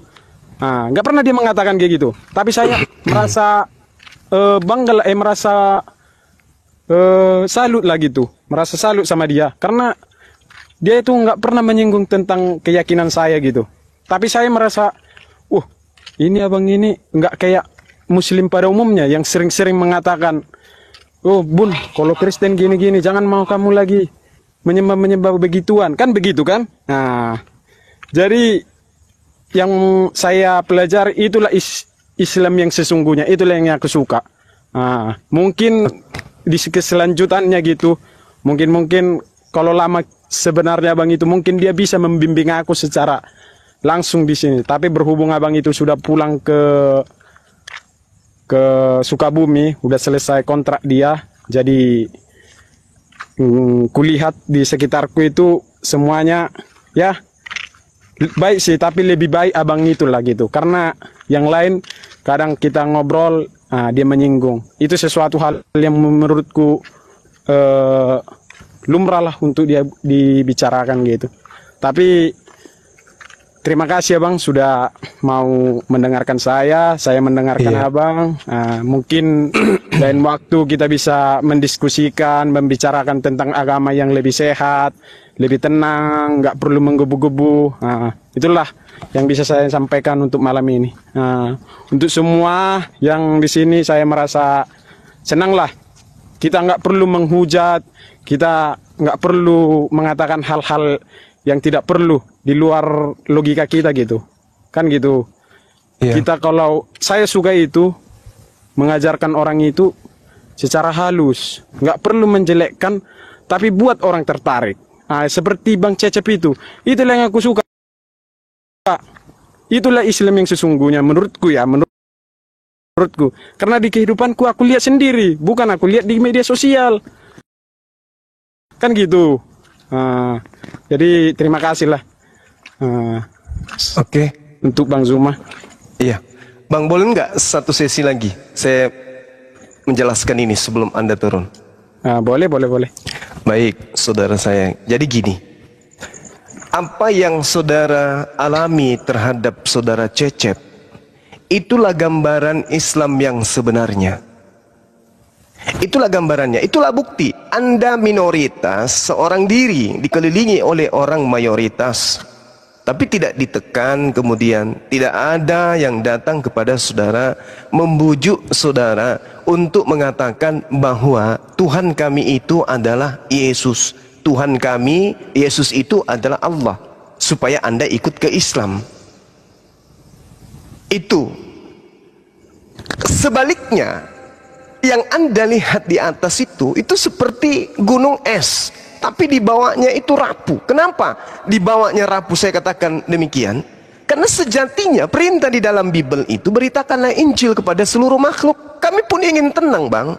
B: Nggak pernah dia mengatakan kayak gitu. Tapi saya merasa bangga, merasa salut lah gitu. Merasa salut sama dia. Karena dia itu nggak pernah menyinggung tentang keyakinan saya gitu. Tapi saya merasa, ini abang ini nggak kayak Muslim pada umumnya yang sering-sering mengatakan, oh Bun, kalau Kristen gini-gini, jangan mau kamu lagi menyembah begituan. Kan begitu kan? Nah, jadi yang saya pelajari itulah Islam yang sesungguhnya. Itulah yang aku suka. Nah, mungkin di keselanjutannya gitu, mungkin kalau lama sebenarnya abang itu mungkin dia bisa membimbing aku secara langsung di sini. Tapi berhubung abang itu sudah pulang ke Sukabumi, udah selesai kontrak dia, jadi kulihat di sekitarku itu semuanya ya baik sih, tapi lebih baik abang itulah gitu. Karena yang lain kadang kita ngobrol, dia menyinggung. Itu sesuatu hal yang menurutku lumrah lah untuk dia dibicarakan gitu. Tapi terima kasih abang sudah mau mendengarkan saya mendengarkan abang. Mungkin lain waktu kita bisa mendiskusikan, membicarakan tentang agama yang lebih sehat, lebih tenang, nggak perlu menggebu-gebu. Itulah yang bisa saya sampaikan untuk malam ini. Untuk semua yang di sini saya merasa senang lah. Kita nggak perlu menghujat, kita nggak perlu mengatakan hal-hal yang tidak perlu di luar logika kita gitu, kan gitu. Kita kalau saya suka itu mengajarkan orang itu secara halus, nggak perlu menjelekkan, tapi buat orang tertarik. Seperti Bang Cecep itu, itulah yang aku suka. Itulah Islam yang sesungguhnya menurutku ya, menurutku. Karena di kehidupanku aku lihat sendiri, bukan aku lihat di media sosial, kan gitu. Jadi terima kasih lah.
A: Oke.
B: Untuk Bang Zuma.
A: Iya. Bang, boleh nggak satu sesi lagi? Saya menjelaskan ini sebelum Anda turun.
B: Boleh.
A: Baik, saudara saya. Jadi gini. Apa yang saudara alami terhadap saudara Cecep, itulah gambaran Islam yang sebenarnya. Itulah gambarannya, itulah bukti. Anda minoritas seorang diri dikelilingi oleh orang mayoritas. Tapi tidak ditekan, kemudian tidak ada yang datang kepada saudara membujuk saudara untuk mengatakan bahwa Tuhan kami itu adalah Yesus. Tuhan kami, Yesus itu adalah Allah, supaya Anda ikut ke Islam. Itu. Sebaliknya, yang Anda lihat di atas itu seperti gunung es, tapi di bawahnya itu rapuh. Kenapa di bawahnya rapuh saya katakan demikian? Karena sejatinya perintah di dalam Bible itu, beritakanlah Injil kepada seluruh makhluk. Kami pun ingin tenang, Bang.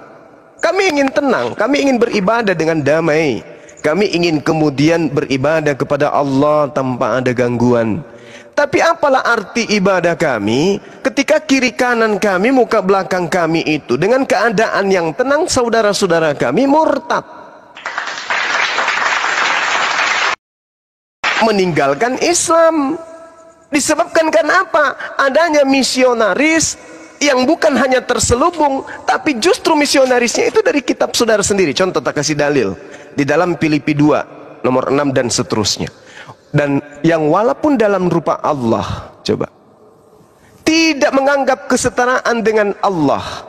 A: Kami ingin tenang, kami ingin beribadah dengan damai. Kami ingin kemudian beribadah kepada Allah tanpa ada gangguan. Tapi apalah arti ibadah kami ketika kiri kanan kami, muka belakang kami itu dengan keadaan yang tenang, saudara-saudara kami murtad, meninggalkan Islam. Disebabkan karena apa? Adanya misionaris yang bukan hanya terselubung, tapi justru misionarisnya itu dari kitab saudara sendiri. Contoh, tak kasih dalil di dalam Filipi 2 nomor 6 dan seterusnya. Dan yang walaupun dalam rupa Allah, coba, tidak menganggap kesetaraan dengan Allah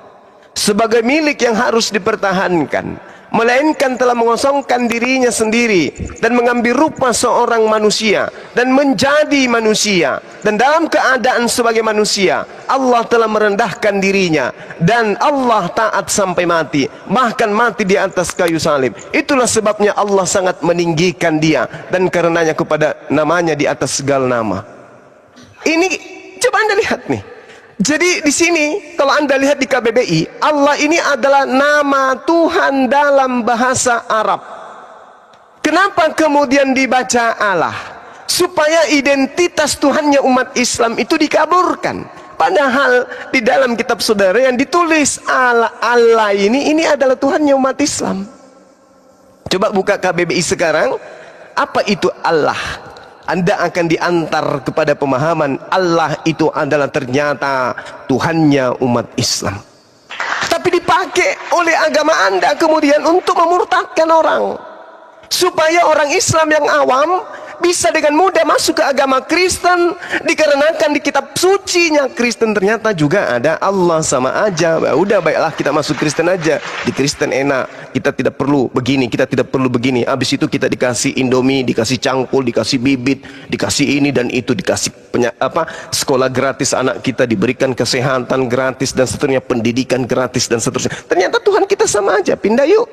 A: sebagai milik yang harus dipertahankan, melainkan telah mengosongkan dirinya sendiri dan mengambil rupa seorang manusia dan menjadi manusia, dan dalam keadaan sebagai manusia Allah telah merendahkan dirinya dan Allah taat sampai mati, bahkan mati di atas kayu salib. Itulah sebabnya Allah sangat meninggikan dia, dan karenanya kepada namanya di atas segala nama. Ini coba Anda lihat nih. Jadi di sini kalau Anda lihat di KBBI, Allah ini adalah nama Tuhan dalam bahasa Arab. Kenapa kemudian dibaca Allah? Supaya identitas Tuhannya umat Islam itu dikaburkan. Padahal di dalam kitab saudara yang ditulis Allah ini adalah Tuhannya umat Islam. Coba buka KBBI sekarang. Apa itu Allah? Anda akan diantar kepada pemahaman Allah itu adalah ternyata Tuhannya umat Islam. Tapi dipakai oleh agama Anda kemudian untuk memurtadkan orang, supaya orang Islam yang awam bisa dengan mudah masuk ke agama Kristen, dikarenakan di kitab sucinya Kristen ternyata juga ada Allah sama aja. Udah, baiklah kita masuk Kristen aja. Di Kristen enak, kita tidak perlu begini, kita tidak perlu begini. Habis itu kita dikasih Indomie, dikasih cangkul, dikasih bibit, dikasih ini dan itu, dikasih sekolah gratis, anak kita diberikan kesehatan gratis dan seterusnya, pendidikan gratis dan seterusnya. Ternyata Tuhan kita sama aja. Pindah yuk.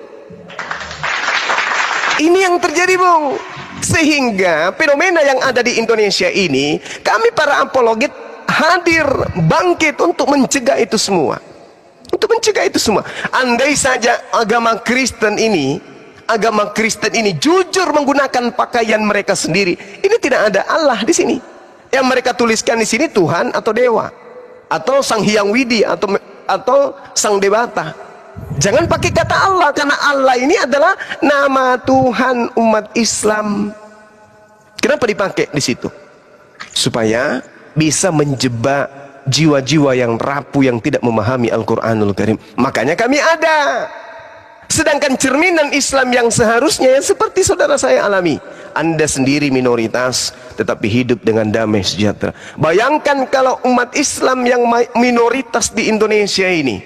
A: Ini yang terjadi, Bung. Sehingga fenomena yang ada di Indonesia ini, kami para apologet hadir bangkit untuk mencegah itu semua. Untuk mencegah itu semua. Andai saja agama Kristen ini jujur menggunakan pakaian mereka sendiri, ini tidak ada Allah di sini. Yang mereka tuliskan di sini Tuhan atau dewa, atau Sang Hyang Widi, atau Sang Dewata. Jangan pakai kata Allah, karena Allah ini adalah nama Tuhan umat Islam. Kenapa dipakai di situ? Supaya bisa menjebak jiwa-jiwa yang rapuh, yang tidak memahami Al-Quranul Karim. Makanya kami ada. Sedangkan cerminan Islam yang seharusnya yang seperti saudara saya alami. Anda sendiri minoritas, tetapi hidup dengan damai sejahtera. Bayangkan kalau umat Islam yang minoritas di Indonesia ini,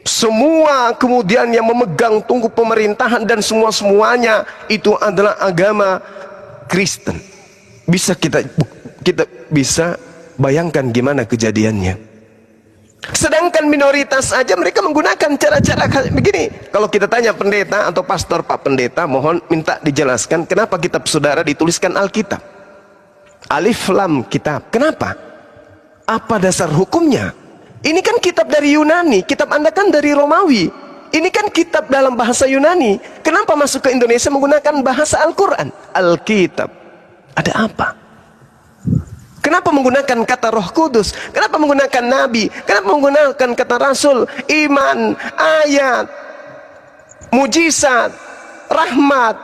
A: semua kemudian yang memegang tunggu pemerintahan dan semuanya itu adalah agama Kristen. Bisa kita bisa bayangkan gimana kejadiannya. Sedangkan minoritas aja mereka menggunakan cara-cara begini. Kalau kita tanya pendeta atau pastor, Pak Pendeta, mohon minta dijelaskan kenapa kitab saudara dituliskan Alkitab. Alif Lam Kitab. Kenapa? Apa dasar hukumnya? Ini kan kitab dari Yunani, kitab Anda kan dari Romawi. Ini kan kitab dalam bahasa Yunani. Kenapa masuk ke Indonesia menggunakan bahasa Al-Quran? Alkitab. Ada apa? Kenapa menggunakan kata Roh Kudus? Kenapa menggunakan Nabi? Kenapa menggunakan kata Rasul? Iman, ayat, mujizat, rahmat,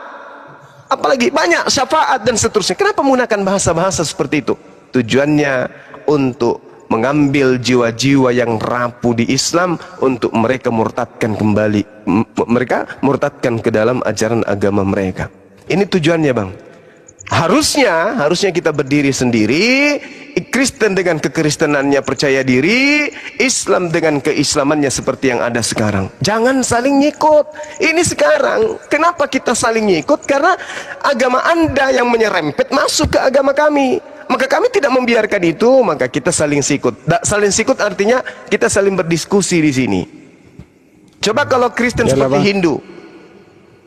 A: apalagi banyak, syafaat dan seterusnya. Kenapa menggunakan bahasa-bahasa seperti itu? Tujuannya untuk mengambil jiwa-jiwa yang rapuh di Islam, untuk mereka murtadkan kembali, mereka murtadkan ke dalam ajaran agama mereka. Ini tujuannya, Bang. Harusnya kita berdiri sendiri, Kristen dengan kekristenannya percaya diri, Islam dengan keislamannya seperti yang ada sekarang. Jangan saling ngikut. Ini sekarang, kenapa kita saling ngikut? Karena agama Anda yang menyerempet masuk ke agama kami. Maka kami tidak membiarkan itu, maka kita saling sikut. Saling sikut artinya kita saling berdiskusi di sini. Coba kalau Kristen seperti Hindu,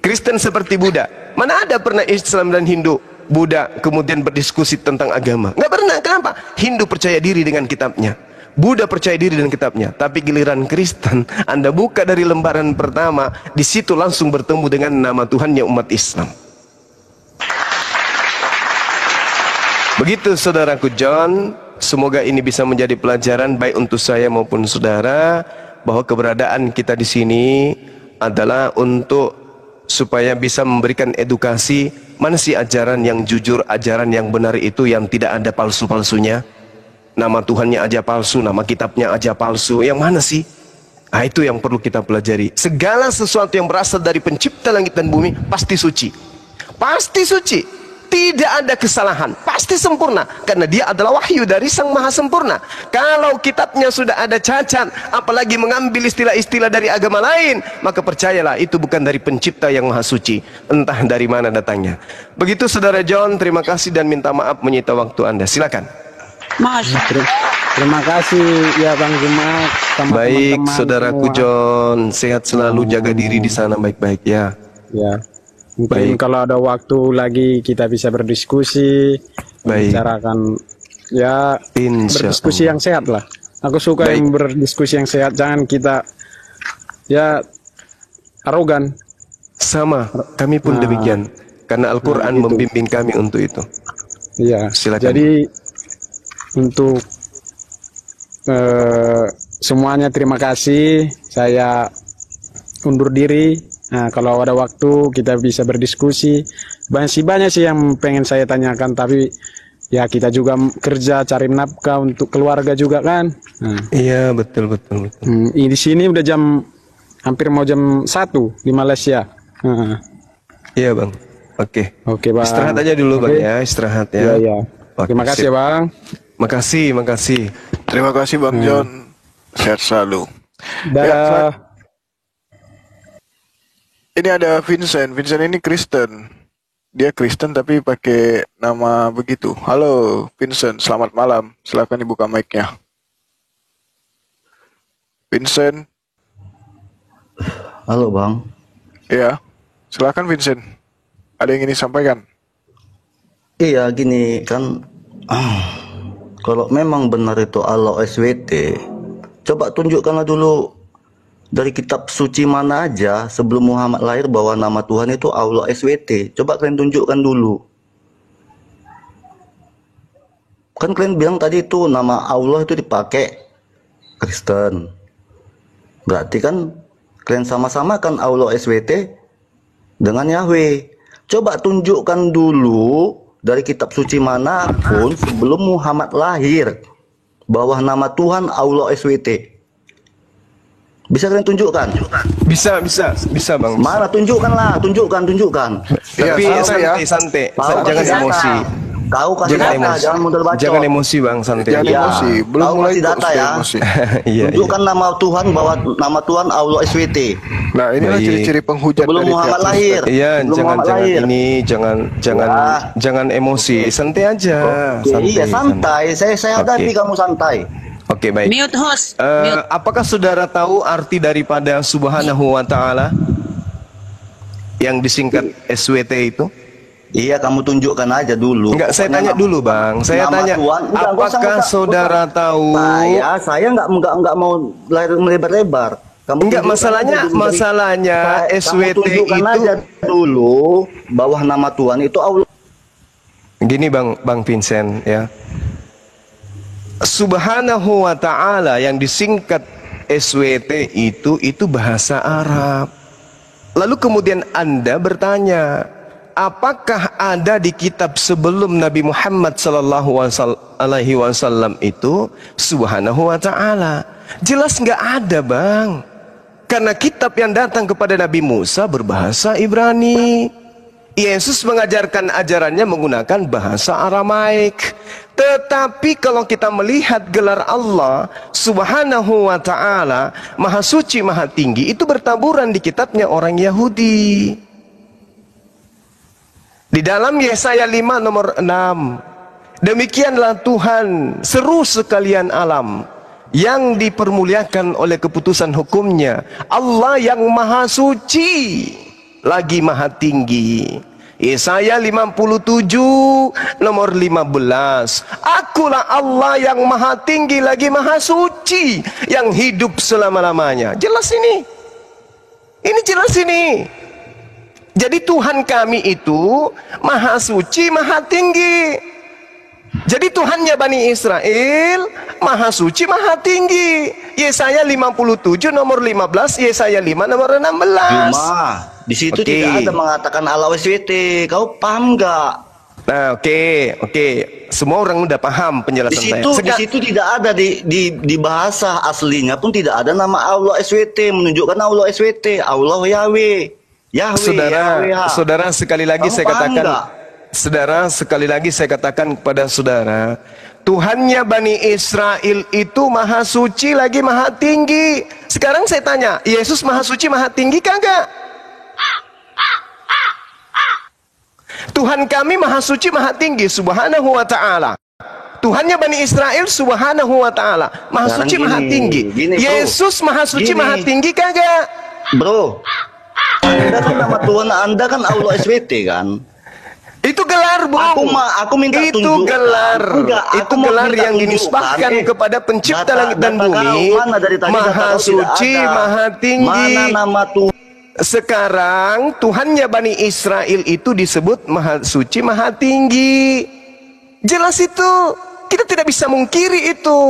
A: Kristen seperti Buddha, mana ada pernah Islam dan Hindu, Buddha kemudian berdiskusi tentang agama? Nggak pernah. Kenapa? Hindu percaya diri dengan kitabnya, Buddha percaya diri dengan kitabnya. Tapi giliran Kristen, Anda buka dari lembaran pertama, di situ langsung bertemu dengan nama Tuhannya umat Islam. Begitu saudaraku John, semoga ini bisa menjadi pelajaran baik untuk saya maupun saudara, bahwa keberadaan kita di sini adalah untuk supaya bisa memberikan edukasi mana sih ajaran yang jujur, ajaran yang benar itu yang tidak ada palsu-palsunya. Nama Tuhannya aja palsu, nama kitabnya aja palsu, yang mana sih? Nah, itu yang perlu kita pelajari. Segala sesuatu yang berasal dari pencipta langit dan bumi pasti suci, pasti suci, tidak ada kesalahan, pasti sempurna, karena dia adalah wahyu dari Sang Maha Sempurna. Kalau kitabnya sudah ada cacat, apalagi mengambil istilah-istilah dari agama lain, maka percayalah itu bukan dari pencipta yang maha suci, entah dari mana datangnya. Begitu saudara John, terima kasih dan minta maaf menyita waktu Anda. Silakan.
B: Terima kasih ya Bang Jumat.
A: Baik saudaraku John, sehat selalu, jaga diri di sana baik-baik ya.
B: Ya. Mungkin kalau ada waktu lagi kita bisa berdiskusi, membicarakan ya berdiskusi yang sehat lah. Aku suka yang berdiskusi yang sehat, jangan kita ya arogan.
A: Sama, kami pun demikian, karena Al-Quran membimbing kami untuk itu.
B: Iya.
A: Silakan.
B: Jadi untuk semuanya terima kasih. Saya undur diri. Nah, kalau ada waktu kita bisa berdiskusi. Banyak sih yang pengen saya tanyakan, tapi ya kita juga kerja cari nafkah untuk keluarga juga kan. Nah.
A: Iya betul.
B: Di sini udah hampir mau jam 1 di Malaysia.
A: Iya Bang. Oke
B: Bang.
A: Istirahat aja dulu Bang ya, istirahat ya.
B: Iya. Terima kasih Bang.
A: Makasih.
C: Terima kasih Bang John. Sehat selalu.
B: Dah.
C: Ini ada Vincent. Vincent ini Kristen. Dia Kristen tapi pakai nama begitu. Halo Vincent, selamat malam. Silakan dibuka mic-nya. Vincent.
G: Halo Bang.
C: Iya. Silakan Vincent. Ada yang ingin disampaikan?
G: Iya gini kan, kalau memang benar itu Allah SWT, coba tunjukkanlah dulu dari kitab suci mana aja sebelum Muhammad lahir bahwa nama Tuhan itu Allah SWT. Coba kalian tunjukkan dulu. Kan kalian bilang tadi itu nama Allah itu dipakai Kristen. Berarti kan kalian sama-sama kan Allah SWT dengan Yahweh. Coba tunjukkan dulu dari kitab suci manapun sebelum Muhammad lahir bahwa nama Tuhan Allah SWT. Bisa kalian tunjukkan?
A: Bisa Bang.
G: Mana tunjukkanlah, tunjukkan.
A: Tapi santai. Jangan emosi.
G: Kau kasih data, jangan modal bacot.
A: Jangan emosi Bang, santai.
C: Jangan emosi. Belum
G: kau
C: mulai
G: kasih data ya. Tunjukkan nama Tuhan bahwa nama Tuhan Allah SWT.
C: Nah, inilah ciri-ciri penghujat
G: sebelum
C: dari
G: Muhammad
C: pihak
G: lahir.
A: Iya, jangan
G: Ya.
A: jangan emosi, santai aja.
G: Iya santai. Saya hadapi kamu santai.
A: Oke, baik.
D: Mute host.
A: Apakah saudara tahu arti daripada Subhanahu wa Ta'ala yang disingkat SWT itu?
G: Iya, kamu tunjukkan aja dulu.
A: Enggak, saya tanya dulu Bang. Saya tanya, apakah saudara tahu?
G: Saya enggak mau lebar-lebar.
A: Enggak, masalahnya SWT
G: itu aja dulu bahwa nama Tuhan itu Allah.
A: Gini Bang Vincent ya. Subhanahu wa Ta'ala yang disingkat SWT itu bahasa Arab. Lalu kemudian Anda bertanya, apakah ada di kitab sebelum Nabi Muhammad SAW itu Subhanahu wa Ta'ala? Jelas nggak ada Bang. Karena kitab yang datang kepada Nabi Musa berbahasa Ibrani. Yesus mengajarkan ajarannya menggunakan bahasa Aramaik. Tetapi kalau kita melihat gelar Allah Subhanahu wa ta'ala, Maha Suci, Maha Tinggi, itu bertaburan di kitabnya orang Yahudi. Di dalam Yesaya 5 nomor 6, demikianlah Tuhan seru sekalian alam, yang dipermuliakan oleh keputusan hukumnya, Allah yang Maha Suci lagi Maha Tinggi. Yesaya 57 nomor 15, Akulah Allah yang Maha Tinggi lagi Maha Suci, yang hidup selama-lamanya. Jelas ini. Ini jelas ini. Jadi Tuhan kami itu Maha Suci, Maha Tinggi. Jadi Tuhannya Bani Israel Maha Suci, Maha Tinggi. Yesaya 57 nomor 15, Yesaya 5 nomor 16.
G: Cuma di situ tidak ada mengatakan Allah SWT. Kau paham nggak?
A: Nah, oke. Semua orang udah paham penjelasan
G: Di situ tidak ada di bahasa aslinya pun tidak ada nama Allah SWT, menunjukkan Allah SWT, Allah Yahweh.
A: Saudara sekali lagi saya katakan. Saudara, sekali lagi saya katakan kepada saudara, Tuhannya Bani Israel itu Maha Suci lagi Maha Tinggi. Sekarang saya tanya, Yesus Maha Suci, Maha Tinggi kagak? Tuhan kami Maha Suci, Maha Tinggi, Subhanahu wa ta'ala. Tuhannya Bani Israel Subhanahu wa ta'ala Maha Suci, Maha Tinggi. Yesus Maha Suci, Maha Tinggi kagak?
G: Bro, Anda kan nama Tuhan Anda kan Allah SWT kan?
A: Itu gelar, bro.
G: Aku minta
A: itu
G: tunjukkan.
A: Gelar. Itu gelar yang dinisbahkan kepada pencipta langit dan bumi. Maha Suci, Maha Tinggi.
G: Mana nama Tuhan?
A: Sekarang Tuhannya Bani Israel itu disebut Maha Suci, Maha Tinggi. Jelas itu. Kita tidak bisa mungkiri itu.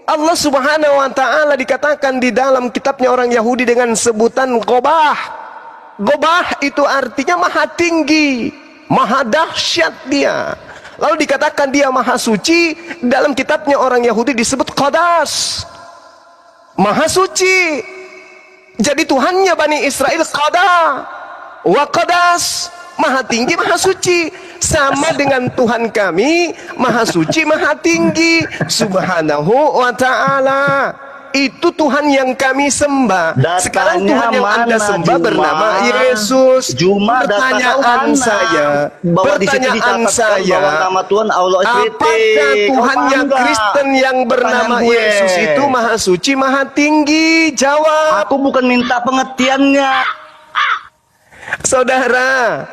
A: Allah Subhanahu wa ta'ala dikatakan di dalam kitabnya orang Yahudi dengan sebutan Gobah. Gobah itu artinya Maha Tinggi, Maha dahsyat dia. Lalu dikatakan dia Maha Suci, dalam kitabnya orang Yahudi disebut Qadas, Maha Suci. Jadi Tuhannya Bani Israel Qada wa Qadas, Maha Tinggi, Maha Suci. Sama dengan Tuhan kami Maha Suci, Maha Tinggi, Subhanahu wa ta'ala. Itu Tuhan yang kami sembah. Sekarang Tuhan yang Anda sembah bernama Yesus. Pertanyaan saya,
G: nama Tuhan Allah SWT.
A: Apakah Tuhan yang Kristen yang bernama Yesus itu Maha Suci, Maha Tinggi? Jawab.
G: Aku bukan minta pengertiannya.
A: Saudara,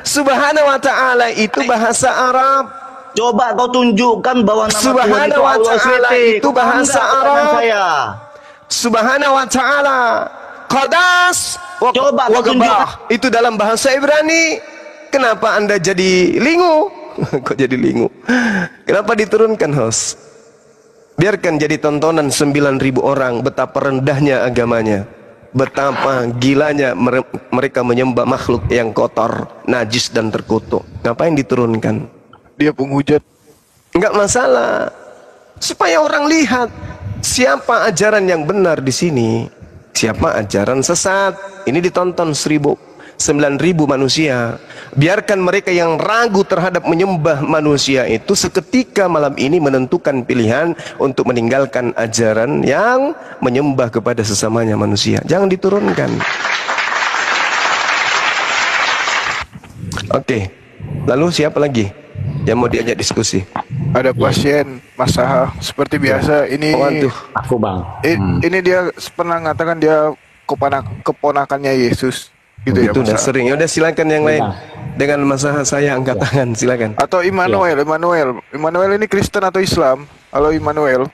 A: Subhanahu wa ta'ala itu bahasa Arab.
G: Coba kau tunjukkan bahwa nama Tuhan itu Allah SWT.
A: Itu bahasa Arab. Subhanahu wa ta'ala Qadas.
G: Coba kau tunjukkan.
A: Itu dalam bahasa Ibrani. Kenapa Anda jadi lingu? Kok jadi lingu? Kenapa diturunkan, host? Biarkan jadi tontonan 9.000 orang betapa rendahnya agamanya. Betapa gilanya mereka menyembah makhluk yang kotor, najis dan terkutuk. Ngapain diturunkan?
C: Dia penghujat.
A: Enggak masalah. Supaya orang lihat siapa ajaran yang benar di sini, siapa ajaran sesat. Ini ditonton 9.000 manusia. Biarkan mereka yang ragu terhadap menyembah manusia itu seketika malam ini menentukan pilihan untuk meninggalkan ajaran yang menyembah kepada sesamanya manusia. Jangan diturunkan. Oke. Lalu siapa lagi yang mau diajak diskusi?
C: Ada pasien Mas Saha. Seperti biasa ini.
B: Aku bang.
C: Ini dia pernah mengatakan dia keponakannya Yesus. Gitu ya,
A: itu udah sering. Ya udah silakan yang lain. Dengan masalah saya angkat tangan, silakan.
C: Atau Immanuel ini Kristen atau Islam? Halo Immanuel.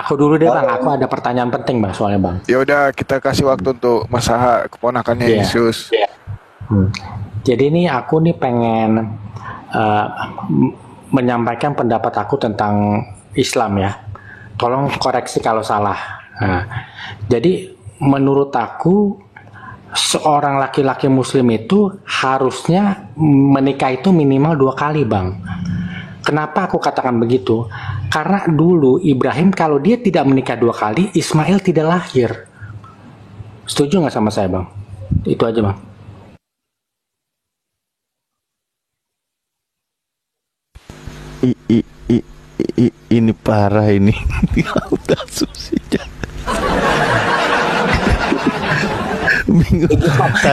H: Aku dulu deh bang, aku ada pertanyaan penting bang soalnya bang.
C: Ya udah kita kasih waktu untuk Mas Saha, keponakannya Yesus.
H: Jadi ini aku nih pengen menyampaikan pendapat aku tentang Islam ya. Tolong koreksi kalau salah. Jadi menurut aku seorang laki-laki muslim itu harusnya menikah itu minimal 2 kali bang. Kenapa aku katakan begitu? Karena dulu Ibrahim kalau dia tidak menikah 2 kali, Ismail tidak lahir. Setuju nggak sama saya bang? Itu aja bang.
I: Ini parah ini. Udah susah.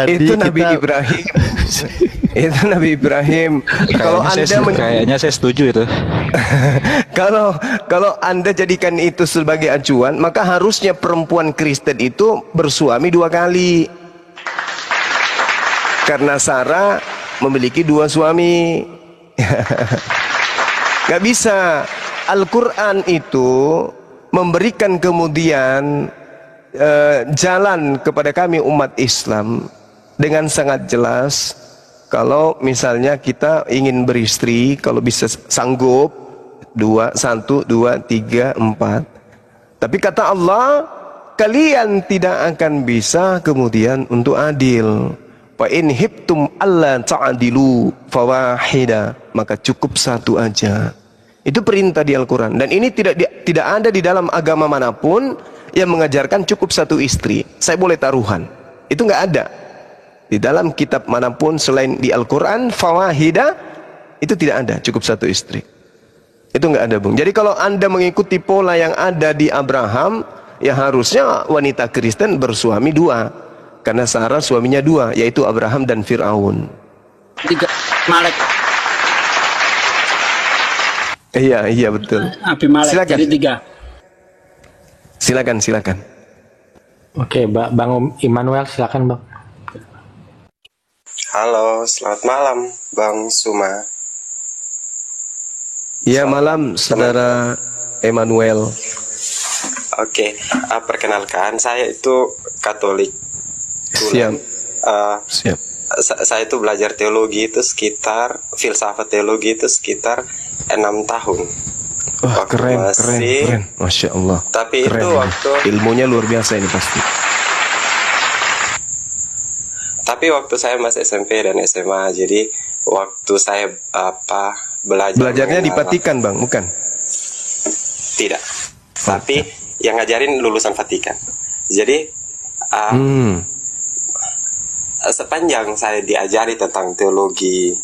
A: Itu Nabi Ibrahim. Itu Nabi Ibrahim. Kalau
J: kayaknya saya setuju itu.
A: Kalau Anda jadikan itu sebagai acuan, maka harusnya perempuan Kristen itu bersuami 2 kali. Karena Sarah memiliki 2 suami. Gak bisa. Al-Quran itu memberikan kemudian jalan kepada kami umat Islam dengan sangat jelas. Kalau misalnya kita ingin beristri, kalau bisa sanggup 1, 2, 3, 4. Tapi kata Allah, kalian tidak akan bisa kemudian untuk adil. Fa in hibtum alla ta'dilu fawahida, maka cukup 1 aja. Itu perintah di Al-Quran. Dan ini tidak ada di dalam agama manapun yang mengajarkan cukup 1 istri. Saya boleh taruhan. Itu nggak ada. Di dalam kitab manapun selain di Al-Quran, fawahida, itu tidak ada, cukup 1 istri. Itu nggak ada, Bung. Jadi kalau Anda mengikuti pola yang ada di Abraham, ya harusnya wanita Kristen bersuami 2. Karena Sarah suaminya 2, yaitu Abraham dan Fir'aun.
E: 3 Malek.
A: Iya betul.
E: Abimelek jadi 3.
A: Silakan.
H: Oke, Bang Immanuel, silakan Bang.
K: Halo, selamat malam Bang Suma.
A: Ya, malam Saudara Emmanuel.
K: Oke, perkenalkan saya itu Katolik.
A: Siap.
K: Saya itu belajar teologi itu sekitar filsafat teologi itu sekitar 6 tahun.
A: Wah, keren. Masya Allah.
K: Tapi
A: keren,
K: itu waktu
A: ilmunya luar biasa ini pasti.
K: Tapi waktu saya masih SMP dan SMA, jadi waktu saya
A: belajarnya di Vatikan, Bang, bukan?
K: Tidak. Tapi yang ngajarin lulusan Vatikan. Jadi sepanjang saya diajari tentang teologi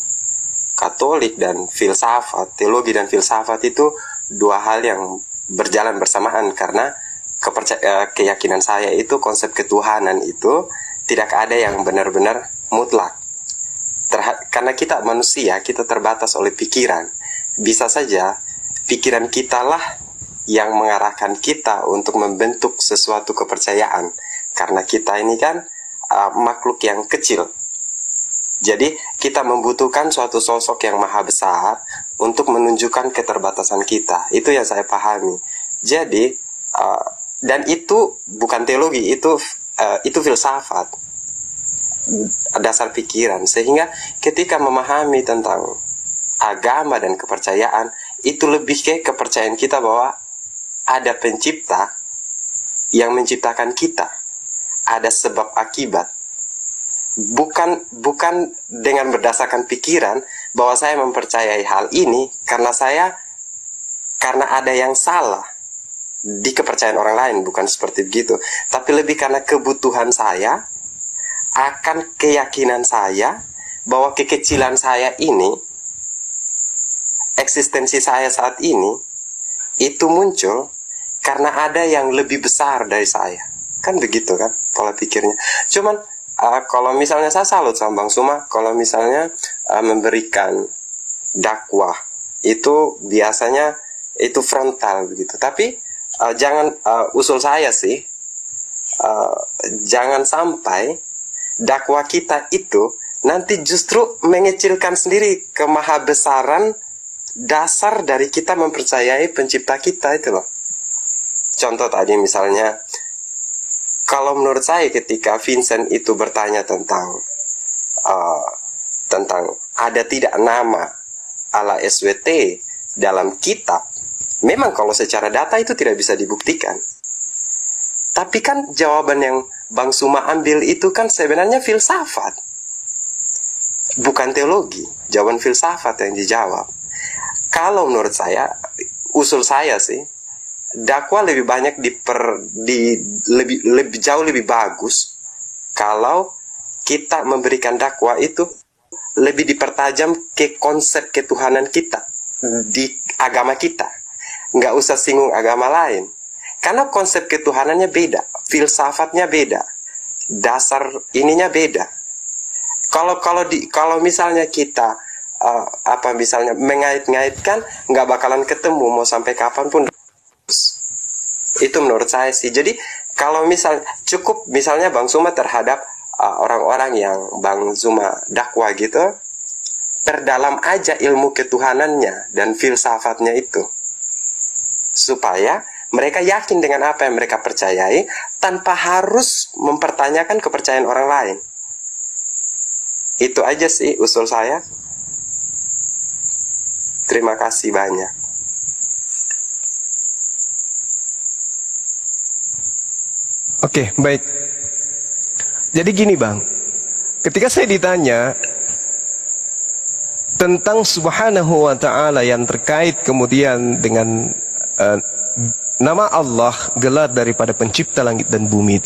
K: Katolik dan filsafat, teologi dan filsafat itu 2 hal yang berjalan bersamaan, karena keyakinan saya itu konsep ketuhanan itu tidak ada yang benar-benar mutlak. Karena kita manusia, kita terbatas oleh pikiran. Bisa saja pikiran kita lah yang mengarahkan kita untuk membentuk sesuatu kepercayaan. Karena kita ini kan makhluk yang kecil. Jadi kita membutuhkan suatu sosok yang maha besar untuk menunjukkan keterbatasan kita. Itu yang saya pahami. Jadi dan itu bukan teologi, itu filsafat, dasar pikiran. Sehingga ketika memahami tentang agama dan kepercayaan, itu lebih ke kepercayaan kita bahwa ada pencipta yang menciptakan kita, ada sebab akibat. Bukan dengan berdasarkan pikiran bahwa saya mempercayai hal ini karena ada yang salah di kepercayaan orang lain, bukan seperti begitu. Tapi lebih karena kebutuhan saya akan keyakinan saya bahwa kekecilan saya ini, eksistensi saya saat ini, itu muncul karena ada yang lebih besar dari saya. Kan begitu kan pola pikirnya. Cuman kalau misalnya saya salut sama Bang Suma, kalau misalnya memberikan dakwah itu biasanya itu frontal begitu. Tapi jangan, usul saya sih, jangan sampai dakwah kita itu nanti justru mengecilkan sendiri kemahabesaran dasar dari kita mempercayai pencipta kita itu loh. Contoh tadi misalnya, kalau menurut saya ketika Vincent itu bertanya tentang ada tidak nama ala SWT dalam kitab, memang kalau secara data itu tidak bisa dibuktikan. Tapi kan jawaban yang Bang Suma ambil itu kan sebenarnya filsafat, bukan teologi. Jawaban filsafat yang dijawab. Kalau menurut saya, usul saya sih, dakwah lebih banyak lebih jauh lebih bagus kalau kita memberikan dakwah itu lebih dipertajam ke konsep ketuhanan kita, di agama kita. Nggak usah singgung agama lain. Karena konsep ketuhanannya beda, filsafatnya beda, dasar ininya beda. Kalau misalnya kita misalnya mengait-ngaitkan, nggak bakalan ketemu mau sampai kapanpun. Itu menurut saya sih. Jadi kalau cukup misalnya Bang Zuma terhadap orang-orang yang Bang Zuma dakwah gitu, perdalam aja ilmu ketuhanannya dan filsafatnya itu, supaya mereka yakin dengan apa yang mereka percayai tanpa harus mempertanyakan kepercayaan orang lain. Itu aja sih usul saya. Terima kasih banyak.
A: Oke, baik. Jadi gini Bang, ketika saya ditanya tentang Subhanahu wa ta'ala yang terkait kemudian dengan nama Allah, gelar daripada pencipta langit dan bumi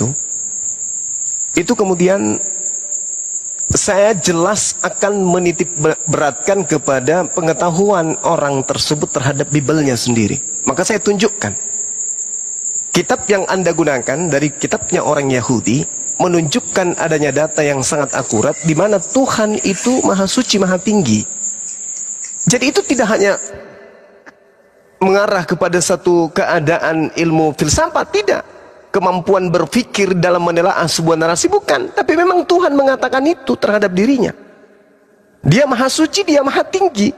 A: itu kemudian saya jelas akan menitik beratkan kepada pengetahuan orang tersebut terhadap Bibelnya sendiri. Maka saya tunjukkan kitab yang Anda gunakan dari kitabnya orang Yahudi menunjukkan adanya data yang sangat akurat di mana Tuhan itu maha suci, maha tinggi. Jadi itu tidak hanya mengarah kepada satu keadaan ilmu filsafat, tidak. Kemampuan berpikir dalam menelaah sebuah narasi, bukan. Tapi memang Tuhan mengatakan itu terhadap dirinya. Dia maha suci, dia maha tinggi.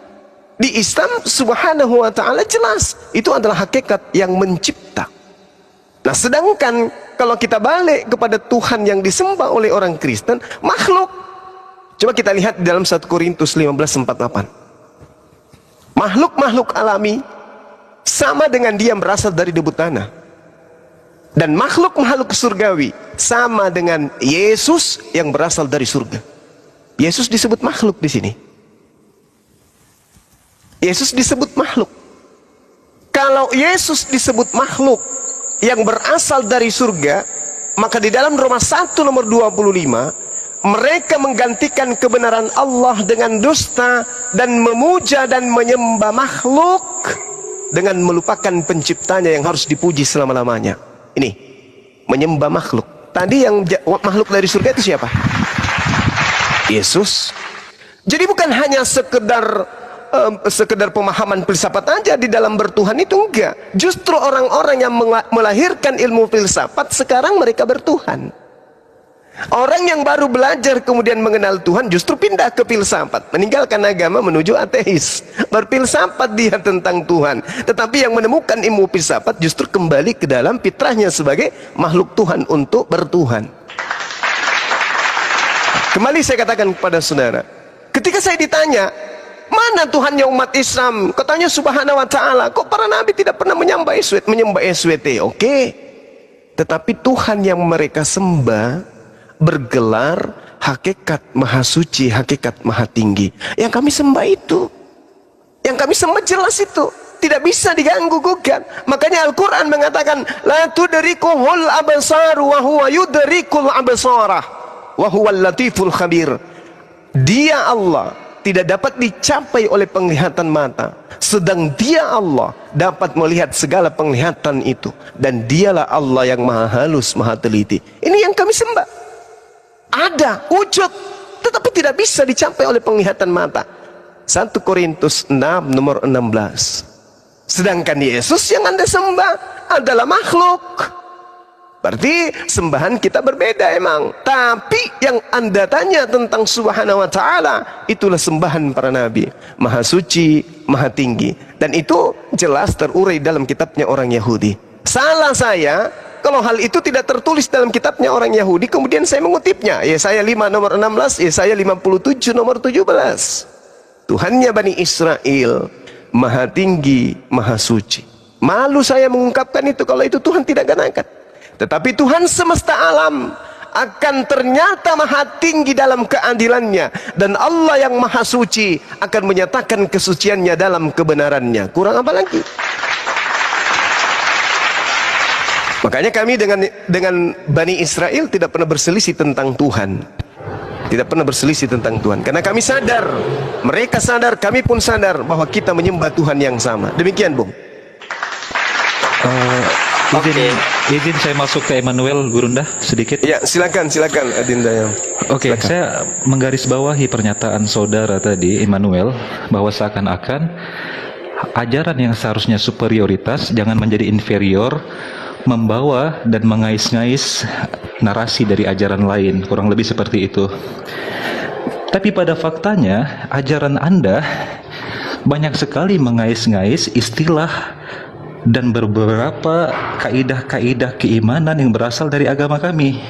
A: Di Islam Subhanahu wa ta'ala jelas itu adalah hakikat yang mencipta. Nah sedangkan kalau kita balik kepada Tuhan yang disembah oleh orang Kristen, makhluk. Coba kita lihat di dalam 1 Korintus 15:48. Makhluk-makhluk alami sama dengan dia berasal dari debu tanah. Dan makhluk-makhluk surgawi sama dengan Yesus yang berasal dari surga. Yesus disebut makhluk di sini. Yesus disebut makhluk. Kalau Yesus disebut makhluk yang berasal dari surga, maka di dalam Roma 1 nomor 25, mereka menggantikan kebenaran Allah dengan dusta dan memuja dan menyembah makhluk dengan melupakan penciptanya yang harus dipuji selama-lamanya. Ini menyembah makhluk. Tadi yang makhluk dari surga itu siapa? Yesus. Jadi bukan hanya sekedar pemahaman filsafat aja di dalam bertuhan itu, enggak. Justru orang-orang yang melahirkan ilmu filsafat sekarang mereka bertuhan. Orang yang baru belajar kemudian mengenal Tuhan justru pindah ke filsafat, meninggalkan agama menuju ateis. Berfilsafat dia tentang Tuhan, tetapi yang menemukan ilmu filsafat justru kembali ke dalam fitrahnya sebagai makhluk Tuhan untuk bertuhan. Kembali saya katakan kepada saudara, ketika saya ditanya mana Tuhannya umat Islam, katanya Subhanahu wa ta'ala, kok para nabi tidak pernah menyembah SWT? Oke, tetapi Tuhan yang mereka sembah bergelar hakikat maha suci, hakikat maha tinggi. Yang kami sembah itu, yang kami sembah jelas itu, tidak bisa diganggu gugat. Makanya Al-Quran mengatakan la tudrikuhul absar wa huwa yudrikul absarah wa huwal latiful khabir. Dia Allah tidak dapat dicapai oleh penglihatan mata, sedang dia Allah dapat melihat segala penglihatan itu, dan dialah Allah yang maha halus, maha teliti. Ini yang kami sembah. Ada wujud, tetapi tidak bisa dicapai oleh penglihatan mata. 1 Korintus 6 nomor 16. Sedangkan Yesus yang Anda sembah adalah makhluk. Berarti sembahan kita berbeda emang. Tapi yang Anda tanya tentang Subhanahu wa ta'ala, itulah sembahan para nabi. Maha suci, maha tinggi. Dan itu jelas terurai dalam kitabnya orang Yahudi. Salah saya kalau hal itu tidak tertulis dalam kitabnya orang Yahudi, kemudian saya mengutipnya. Yesaya 5 nomor 16, Yesaya 57 nomor 17. Tuhannya Bani Israel maha tinggi, maha suci. Malu saya mengungkapkan itu kalau itu Tuhan tidak ganakan. Tetapi Tuhan semesta alam akan ternyata maha tinggi dalam keadilannya, dan Allah yang maha suci akan menyatakan kesuciannya dalam kebenarannya. Kurang apa lagi? Makanya kami dengan Bani Israel tidak pernah berselisih tentang Tuhan. Tidak pernah berselisih tentang Tuhan. Karena kami sadar, mereka sadar, kami pun sadar bahwa kita menyembah Tuhan yang sama. Demikian, Bung.
J: Izin saya masuk ke Emmanuel, Gurunda, sedikit.
A: Ya, silakan Adinda.
J: Oke, saya menggarisbawahi pernyataan saudara tadi, Emmanuel, bahwa seakan-akan ajaran yang seharusnya superioritas jangan menjadi inferior, membawa dan mengais-ngais narasi dari ajaran lain, kurang lebih seperti itu. Tapi pada faktanya, ajaran Anda banyak sekali mengais-ngais istilah dan beberapa kaidah-kaidah keimanan yang berasal dari agama kami.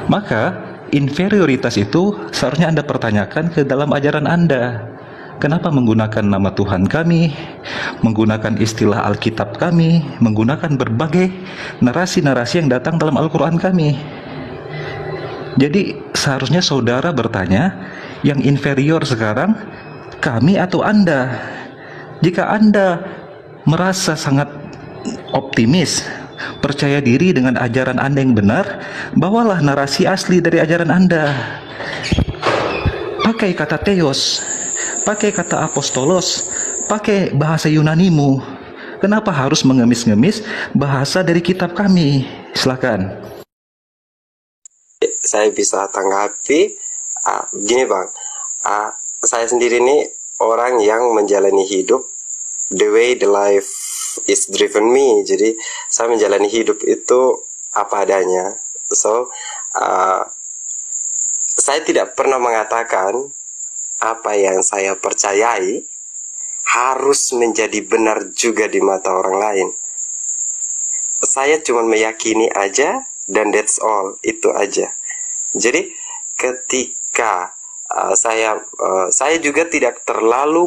J: Maka, inferioritas itu seharusnya Anda pertanyakan ke dalam ajaran Anda. Kenapa menggunakan nama Tuhan kami, menggunakan istilah Alkitab kami, menggunakan berbagai narasi-narasi yang datang dalam Al-Quran kami. Jadi seharusnya saudara bertanya, yang inferior sekarang kami atau Anda? Jika Anda merasa sangat optimis, percaya diri dengan ajaran Anda yang benar, bawalah narasi asli dari ajaran Anda. Pakai kata theos, pakai kata apostolos, pakai bahasa Yunanimu. Kenapa harus mengemis-ngemis bahasa dari kitab kami? Silakan.
K: Saya bisa tanggapi gini Bang, saya sendiri ini orang yang menjalani hidup the way the life is driven me. Jadi saya menjalani hidup itu apa adanya. So saya tidak pernah mengatakan apa yang saya percayai harus menjadi benar juga di mata orang lain. Saya cuma meyakini aja dan that's all, itu aja. Jadi ketika saya juga tidak terlalu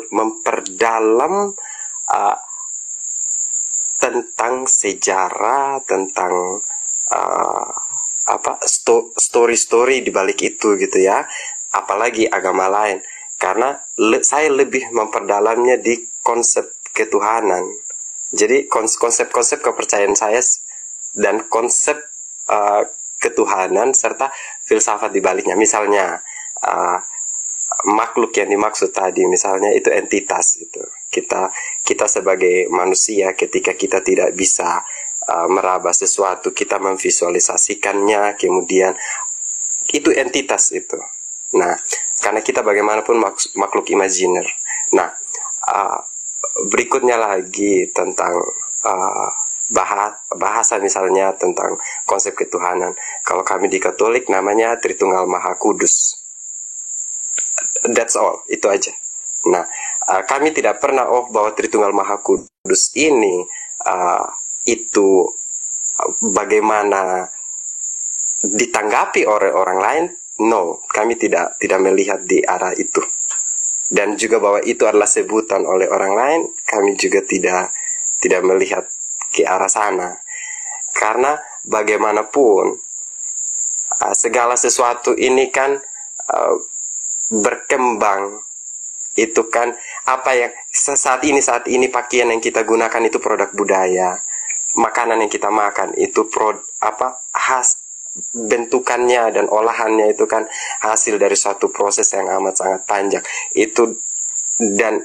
K: memperdalam tentang sejarah, tentang story-story di balik itu gitu ya, apalagi agama lain, karena saya lebih memperdalamnya di konsep ketuhanan. Jadi konsep-konsep kepercayaan saya dan konsep ketuhanan serta filsafat di baliknya. Misalnya makhluk yang dimaksud tadi, misalnya itu entitas itu. Kita sebagai manusia, ketika kita tidak bisa meraba sesuatu, kita memvisualisasikannya, kemudian itu entitas itu. Nah, karena kita bagaimanapun makhluk imajiner. Nah, berikutnya lagi tentang bahasa misalnya tentang konsep ketuhanan. Kalau kami di Katolik namanya Tritunggal Maha Kudus. That's all, itu aja. Nah, kami tidak pernah bahwa Tritunggal Maha Kudus ini itu bagaimana ditanggapi oleh orang lain. No, kami tidak melihat di arah itu. Dan juga bahwa itu adalah sebutan oleh orang lain, kami juga tidak melihat ke arah sana. Karena bagaimanapun segala sesuatu ini kan berkembang. Itu kan apa yang saat ini pakaian yang kita gunakan itu produk budaya. Makanan yang kita makan itu bentukannya dan olahannya itu kan hasil dari suatu proses yang amat sangat panjang. Itu dan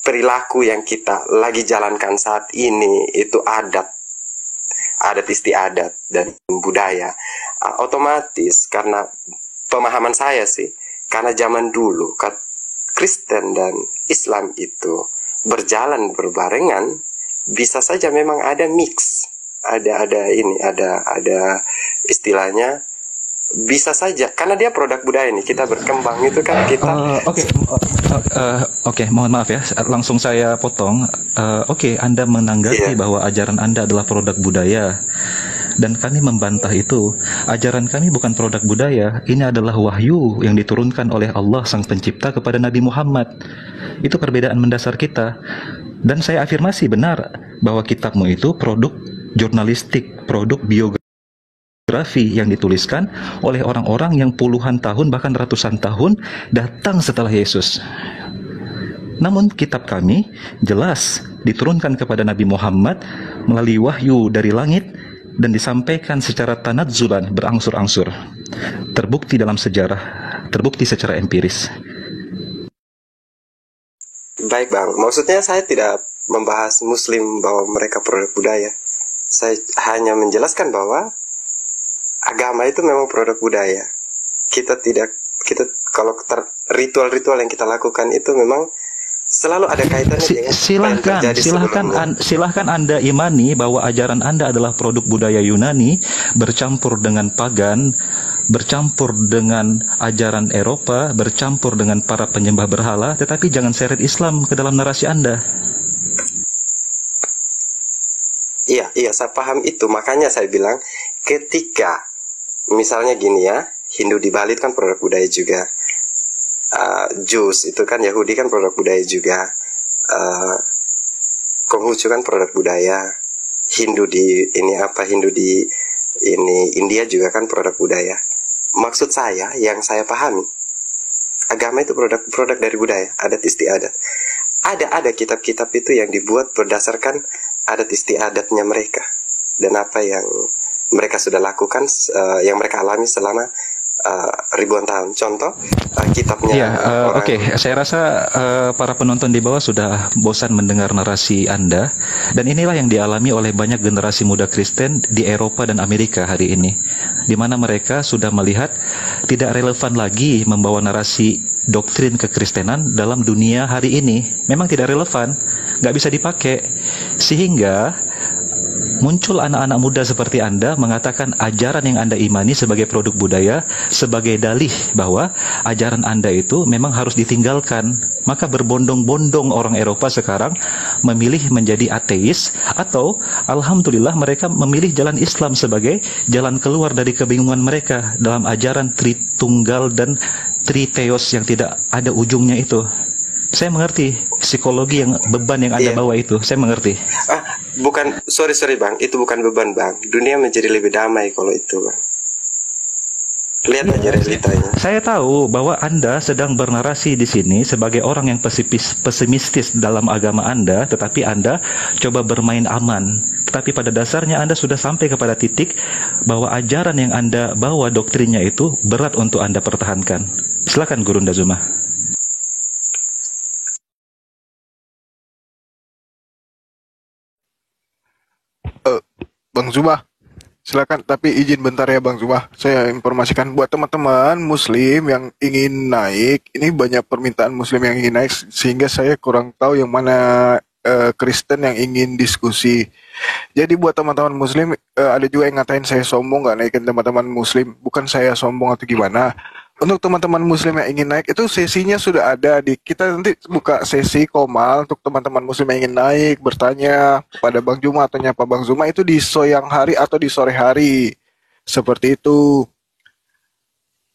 K: perilaku yang kita lagi jalankan saat ini itu adat istiadat dan budaya. Otomatis karena pemahaman saya sih, karena zaman dulu Kristen dan Islam itu berjalan berbarengan, bisa saja memang ada mix, ada istilahnya, bisa saja karena dia produk budaya ini, kita berkembang itu kan kita.
J: Oke, mohon maaf ya, langsung saya potong. Oke, Anda menanggapi bahwa ajaran Anda adalah produk budaya, dan kami membantah itu. Ajaran kami bukan produk budaya, ini adalah wahyu yang diturunkan oleh Allah Sang Pencipta kepada Nabi Muhammad. Itu perbedaan mendasar kita. Dan saya afirmasi benar bahwa kitabmu itu produk jurnalistik, produk biografi yang dituliskan oleh orang-orang yang puluhan tahun bahkan ratusan tahun datang setelah Yesus. Namun kitab kami jelas diturunkan kepada Nabi Muhammad melalui wahyu dari langit dan disampaikan secara tanadzulan, berangsur-angsur. Terbukti dalam sejarah, terbukti secara empiris.
K: Baik Bang, maksudnya saya tidak membahas Muslim bahwa mereka produk budaya. Saya hanya menjelaskan bahwa agama itu memang produk budaya. Kita kalau ritual-ritual yang kita lakukan itu memang selalu ada kaitannya dengan
J: silahkan Anda imani bahwa ajaran Anda adalah produk budaya Yunani bercampur dengan pagan, bercampur dengan ajaran Eropa, bercampur dengan para penyembah berhala, tetapi jangan seret Islam ke dalam narasi Anda.
K: Iya, saya paham itu. Makanya saya bilang, ketika misalnya gini ya, Hindu di Bali kan produk budaya juga. Jews itu kan Yahudi kan produk budaya juga. Konghucu kan produk budaya. Hindu di India juga kan produk budaya. Maksud saya yang saya pahami, agama itu produk dari budaya, adat istiadat. Ada kitab-kitab itu yang dibuat berdasarkan adat istiadatnya mereka dan apa yang mereka sudah lakukan, yang mereka alami selama ribuan tahun. Contoh kitabnya
J: Oke. Saya rasa para penonton di bawah sudah bosan mendengar narasi Anda, dan inilah yang dialami oleh banyak generasi muda Kristen di Eropa dan Amerika hari ini, di mana mereka sudah melihat tidak relevan lagi membawa narasi doktrin kekristenan dalam dunia hari ini. Memang tidak relevan, nggak bisa dipakai, sehingga muncul anak-anak muda seperti Anda mengatakan ajaran yang Anda imani sebagai produk budaya, sebagai dalih bahwa ajaran Anda itu memang harus ditinggalkan. Maka berbondong-bondong orang Eropa sekarang memilih menjadi ateis, atau alhamdulillah mereka memilih jalan Islam sebagai jalan keluar dari kebingungan mereka dalam ajaran Tritunggal dan Triteos yang tidak ada ujungnya itu. Saya mengerti psikologi yang beban yang Anda bawa itu, saya mengerti.
K: Bukan, sorry Bang, itu bukan beban Bang. Dunia menjadi lebih damai kalau itu Bang. Lihat aja realitanya.
J: Saya tahu bahwa Anda sedang bernarasi di sini sebagai orang yang pesimistis dalam agama Anda, tetapi Anda coba bermain aman. Tetapi pada dasarnya Anda sudah sampai kepada titik bahwa ajaran yang Anda bawa, doktrinnya itu berat untuk Anda pertahankan. Silakan Gurunda Zuma.
C: Bang Zuma, silakan, tapi izin bentar ya Bang Zuma. Saya informasikan buat teman-teman Muslim yang ingin naik. Ini banyak permintaan Muslim yang ingin naik, sehingga saya kurang tahu yang mana Kristen yang ingin diskusi. Jadi buat teman-teman Muslim, ada juga yang ngatain saya sombong nggak naikin teman-teman Muslim. Bukan saya sombong atau gimana. Untuk teman-teman Muslim yang ingin naik, itu sesinya sudah ada. Kita nanti buka sesi komal untuk teman-teman Muslim yang ingin naik, bertanya pada Bang Zuma atau nyapa Bang Zuma itu di siang hari atau di sore hari. Seperti itu.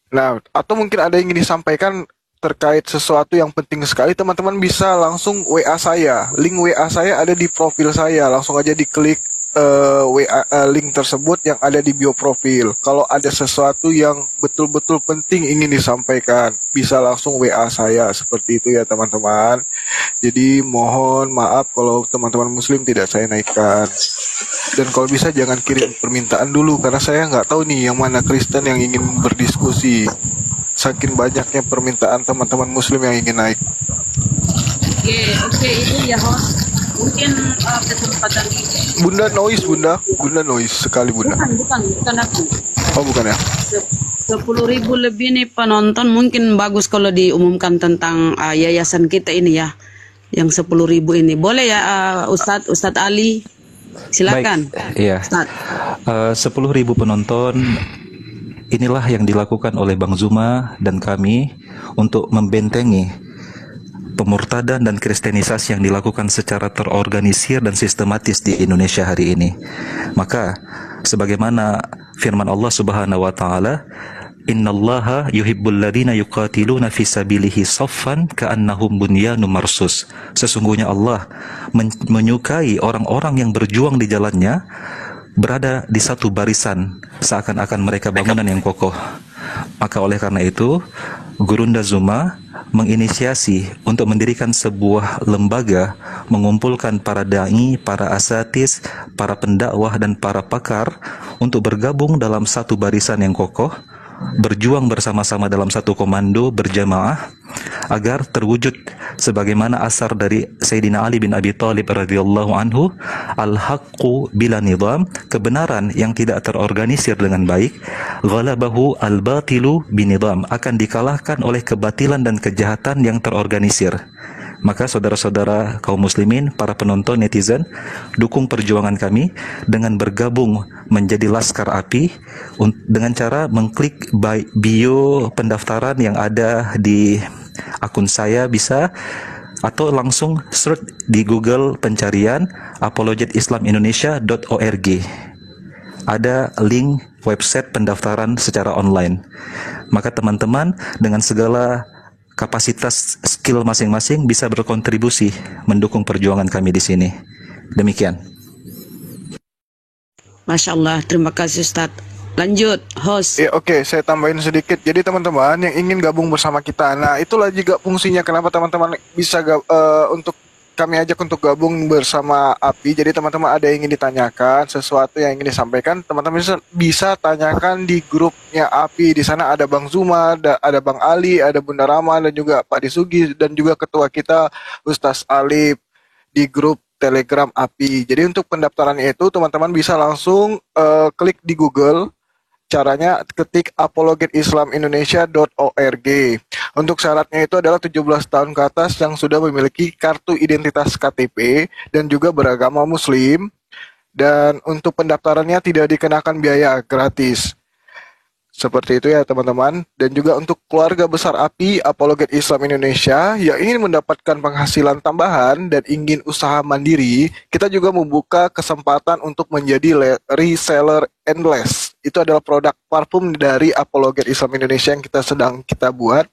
C: Nah, atau mungkin ada yang ingin disampaikan terkait sesuatu yang penting sekali, teman-teman bisa langsung WA saya. Link WA saya ada di profil saya. Langsung aja diklik link tersebut yang ada di bio profil. Kalau ada sesuatu yang betul-betul penting ingin disampaikan, bisa langsung WA saya. Seperti itu ya teman-teman. Jadi mohon maaf kalau teman-teman Muslim tidak saya naikkan. Dan kalau bisa jangan kirim permintaan dulu, karena saya nggak tahu nih yang mana Kristen yang ingin berdiskusi. Saking banyaknya permintaan teman-teman Muslim yang ingin naik. Oke, itu ya host. Mungkin kesempatan ini. Bunda noise sekali Bunda.
D: Bukan aku.
C: Oh bukan ya?
D: 10.000 lebih nih penonton, mungkin bagus kalau diumumkan tentang yayasan kita ini ya, yang 10.000 ini. Boleh ya Ustadz Ali? Silakan.
J: Baik, iya. 10.000 penonton. Inilah yang dilakukan oleh Bang Zuma dan kami untuk membentengi pemurtadan dan kristenisasi yang dilakukan secara terorganisir dan sistematis di Indonesia hari ini. Maka sebagaimana firman Allah Subhanahu wa taala, "Innallaha yuhibbul ladzina yuqatiluna fi sabilihi saffan ka'annahum bunyanun marsus." Sesungguhnya Allah menyukai orang-orang yang berjuang di jalannya berada di satu barisan seakan-akan mereka bangunan yang kokoh. Maka oleh karena itu Gurunda Zuma menginisiasi untuk mendirikan sebuah lembaga mengumpulkan para dai, para asatis, para pendakwah dan para pakar untuk bergabung dalam satu barisan yang kokoh, berjuang bersama-sama dalam satu komando berjamaah agar terwujud sebagaimana asar dari Sayyidina Ali bin Abi Thalib radhiyallahu anhu, al-haqqu bila nizam, kebenaran yang tidak terorganisir dengan baik, ghalabahu al-batilu binizam, akan dikalahkan oleh kebatilan dan kejahatan yang terorganisir. Maka saudara-saudara kaum muslimin, para penonton netizen, dukung perjuangan kami dengan bergabung menjadi Laskar API dengan cara mengklik bio pendaftaran yang ada di akun saya bisa, atau langsung search di Google pencarian apologetislamIndonesia.org. Ada link website pendaftaran secara online. Maka teman-teman dengan segala kapasitas skill masing-masing bisa berkontribusi mendukung perjuangan kami di sini. Demikian.
D: Masya Allah, terima kasih Ustadz. Lanjut, host.
C: Ya, oke, saya tambahin sedikit. Jadi teman-teman yang ingin gabung bersama kita, nah itulah juga fungsinya kenapa teman-teman bisa untuk kami ajak untuk gabung bersama API. Jadi teman-teman ada yang ingin ditanyakan, sesuatu yang ingin disampaikan, teman-teman bisa tanyakan di grupnya API. Di sana ada Bang Zuma, ada Bang Ali, ada Bunda Rama, dan juga Pak Disugi, dan juga ketua kita Ustaz Alif di grup Telegram API. Jadi untuk pendaftarannya itu teman-teman bisa langsung klik di Google. Caranya ketik apologetislamIndonesia.org. Untuk syaratnya itu adalah 17 tahun ke atas yang sudah memiliki kartu identitas KTP dan juga beragama muslim. Dan untuk pendaftarannya tidak dikenakan biaya, gratis. Seperti itu ya teman-teman. Dan juga untuk keluarga besar API Apologet Islam Indonesia yang ingin mendapatkan penghasilan tambahan dan ingin usaha mandiri, kita juga membuka kesempatan untuk menjadi reseller endless. Itu adalah produk parfum dari Apologet Islam Indonesia yang sedang kita buat.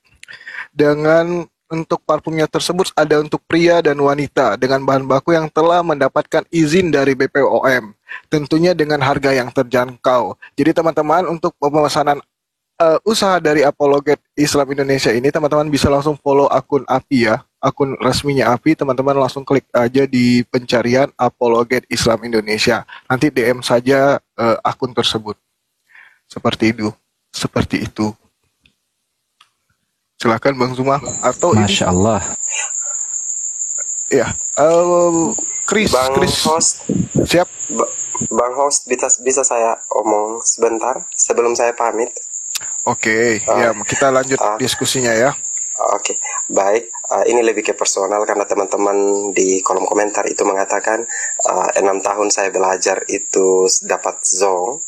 C: Dengan untuk parfumnya tersebut ada untuk pria dan wanita dengan bahan baku yang telah mendapatkan izin dari BPOM. Tentunya dengan harga yang terjangkau. Jadi teman-teman untuk pemesanan usaha dari Apologet Islam Indonesia ini, teman-teman bisa langsung follow akun API ya. Akun resminya API, teman-teman langsung klik aja di pencarian Apologet Islam Indonesia. Nanti DM saja akun tersebut. Seperti itu. Silakan Bang Zuma atau
J: Masya Allah.
C: Ya, Chris.
K: Host.
C: Siap.
K: Bang host, bisa saya omong sebentar sebelum saya pamit?
C: Oke, ya kita lanjut diskusinya ya.
K: Oke, baik. Ini lebih ke personal karena teman-teman di kolom komentar itu mengatakan 6 tahun saya belajar itu dapat zong.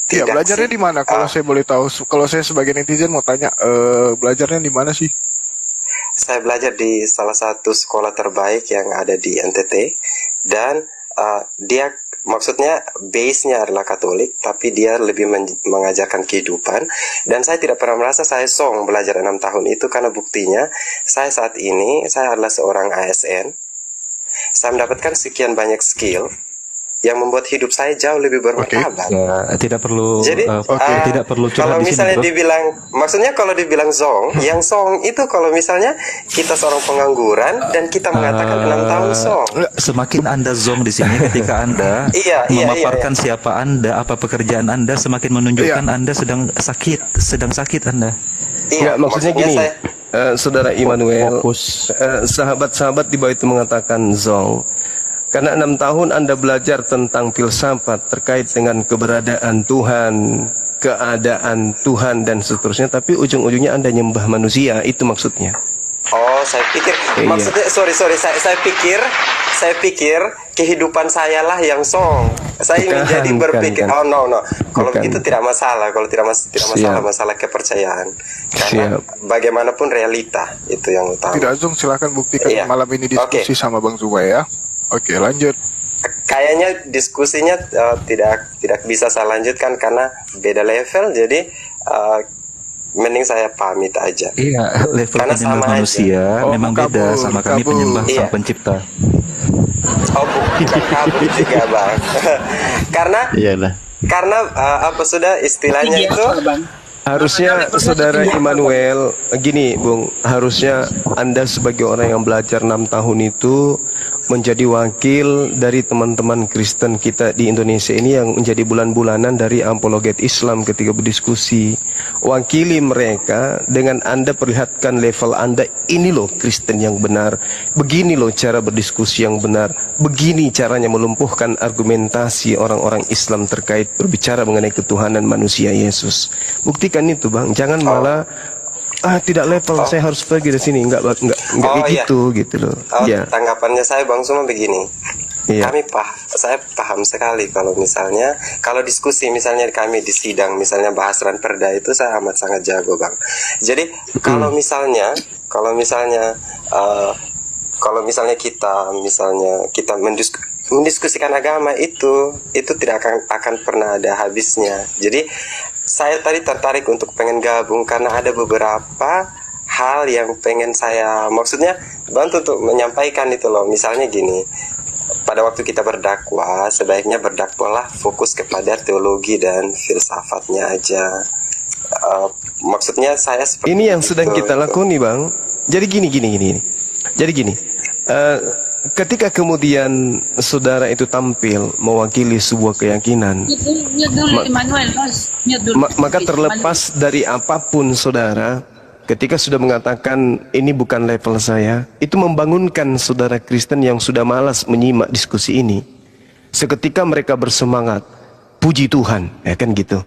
C: Iya, belajarnya di mana? Kalau saya boleh tahu, kalau saya sebagai netizen mau tanya, belajarnya di mana sih?
K: Saya belajar di salah satu sekolah terbaik yang ada di NTT dan dia maksudnya base-nya adalah Katolik, tapi dia lebih mengajarkan kehidupan. Dan saya tidak pernah merasa saya song belajar 6 tahun itu karena buktinya saya saat ini saya adalah seorang ASN. Saya mendapatkan sekian banyak skill yang membuat hidup saya jauh lebih bermartabat.
J: Ya, tidak perlu.
K: Jadi
J: tidak perlu
K: kalau misalnya dibilang, maksudnya kalau dibilang zong, yang song itu kalau misalnya kita seorang pengangguran dan kita mengatakan 6 tahun song.
J: Semakin Anda zong di sini ketika Anda memaparkan siapa Anda, apa pekerjaan Anda, semakin menunjukkan Anda sedang sakit Anda.
A: Iya, maksudnya gini, Saudara Immanuel, sahabat-sahabat di bawah itu mengatakan zong. Karena 6 tahun Anda belajar tentang filsafat terkait dengan keberadaan Tuhan, keadaan Tuhan dan seterusnya, tapi ujung-ujungnya Anda nyembah manusia, itu maksudnya.
K: Oh, saya pikir maksudnya sorry, saya pikir kehidupan saya lah yang song. Saya ingin jadi berpikir, oh no. Kalau begitu tidak masalah, kalau tidak masalah kepercayaan. Karena bagaimanapun realita itu yang utama.
C: Tidak, Zung, silakan buktikan malam ini diskusi sama Bang Zuma ya. Oke, lanjut.
K: Kayaknya diskusinya tidak bisa saya lanjutkan karena beda level, jadi mending saya pamit aja.
J: Iya, level
K: karena
J: penyembah manusia memang beda sama kami penyembah Sang Pencipta.
K: Oh, bukan kabur juga, Bang. Karena apa sudah istilahnya itu?
A: Harusnya saudara Immanuel, gini Bung, harusnya Anda sebagai orang yang belajar 6 tahun itu menjadi wakil dari teman-teman Kristen kita di Indonesia ini yang menjadi bulan-bulanan dari apologet Islam ketika berdiskusi. Wakili mereka dengan Anda perlihatkan level Anda, ini loh Kristen yang benar, begini loh cara berdiskusi yang benar, begini caranya melumpuhkan argumentasi orang-orang Islam terkait berbicara mengenai ketuhanan manusia Yesus. Buktikan itu Bang, jangan malah tidak level, saya harus pergi dari sini, enggak gitu loh.
K: Tanggapannya saya Bang Suma begini. Saya paham sekali kalau misalnya diskusi misalnya kami di sidang misalnya bahas ranperda itu saya amat sangat jago Bang. Jadi kalau misalnya kita mendiskusikan agama itu tidak akan pernah ada habisnya. Jadi saya tadi tertarik untuk pengen gabung karena ada beberapa hal yang pengen saya maksudnya bantu untuk menyampaikan itu loh. Misalnya gini, pada waktu kita berdakwah sebaiknya berdakwalah fokus kepada teologi dan filsafatnya aja. Maksudnya saya seperti
A: ini yang sedang kita lakoni Bang. Jadi gini. Jadi gini. Ketika kemudian saudara itu tampil mewakili sebuah keyakinan, maka terlepas dari apapun saudara, ketika sudah mengatakan ini bukan level saya, itu membangunkan saudara Kristen yang sudah malas menyimak diskusi ini. Seketika mereka bersemangat, puji Tuhan, ya kan gitu.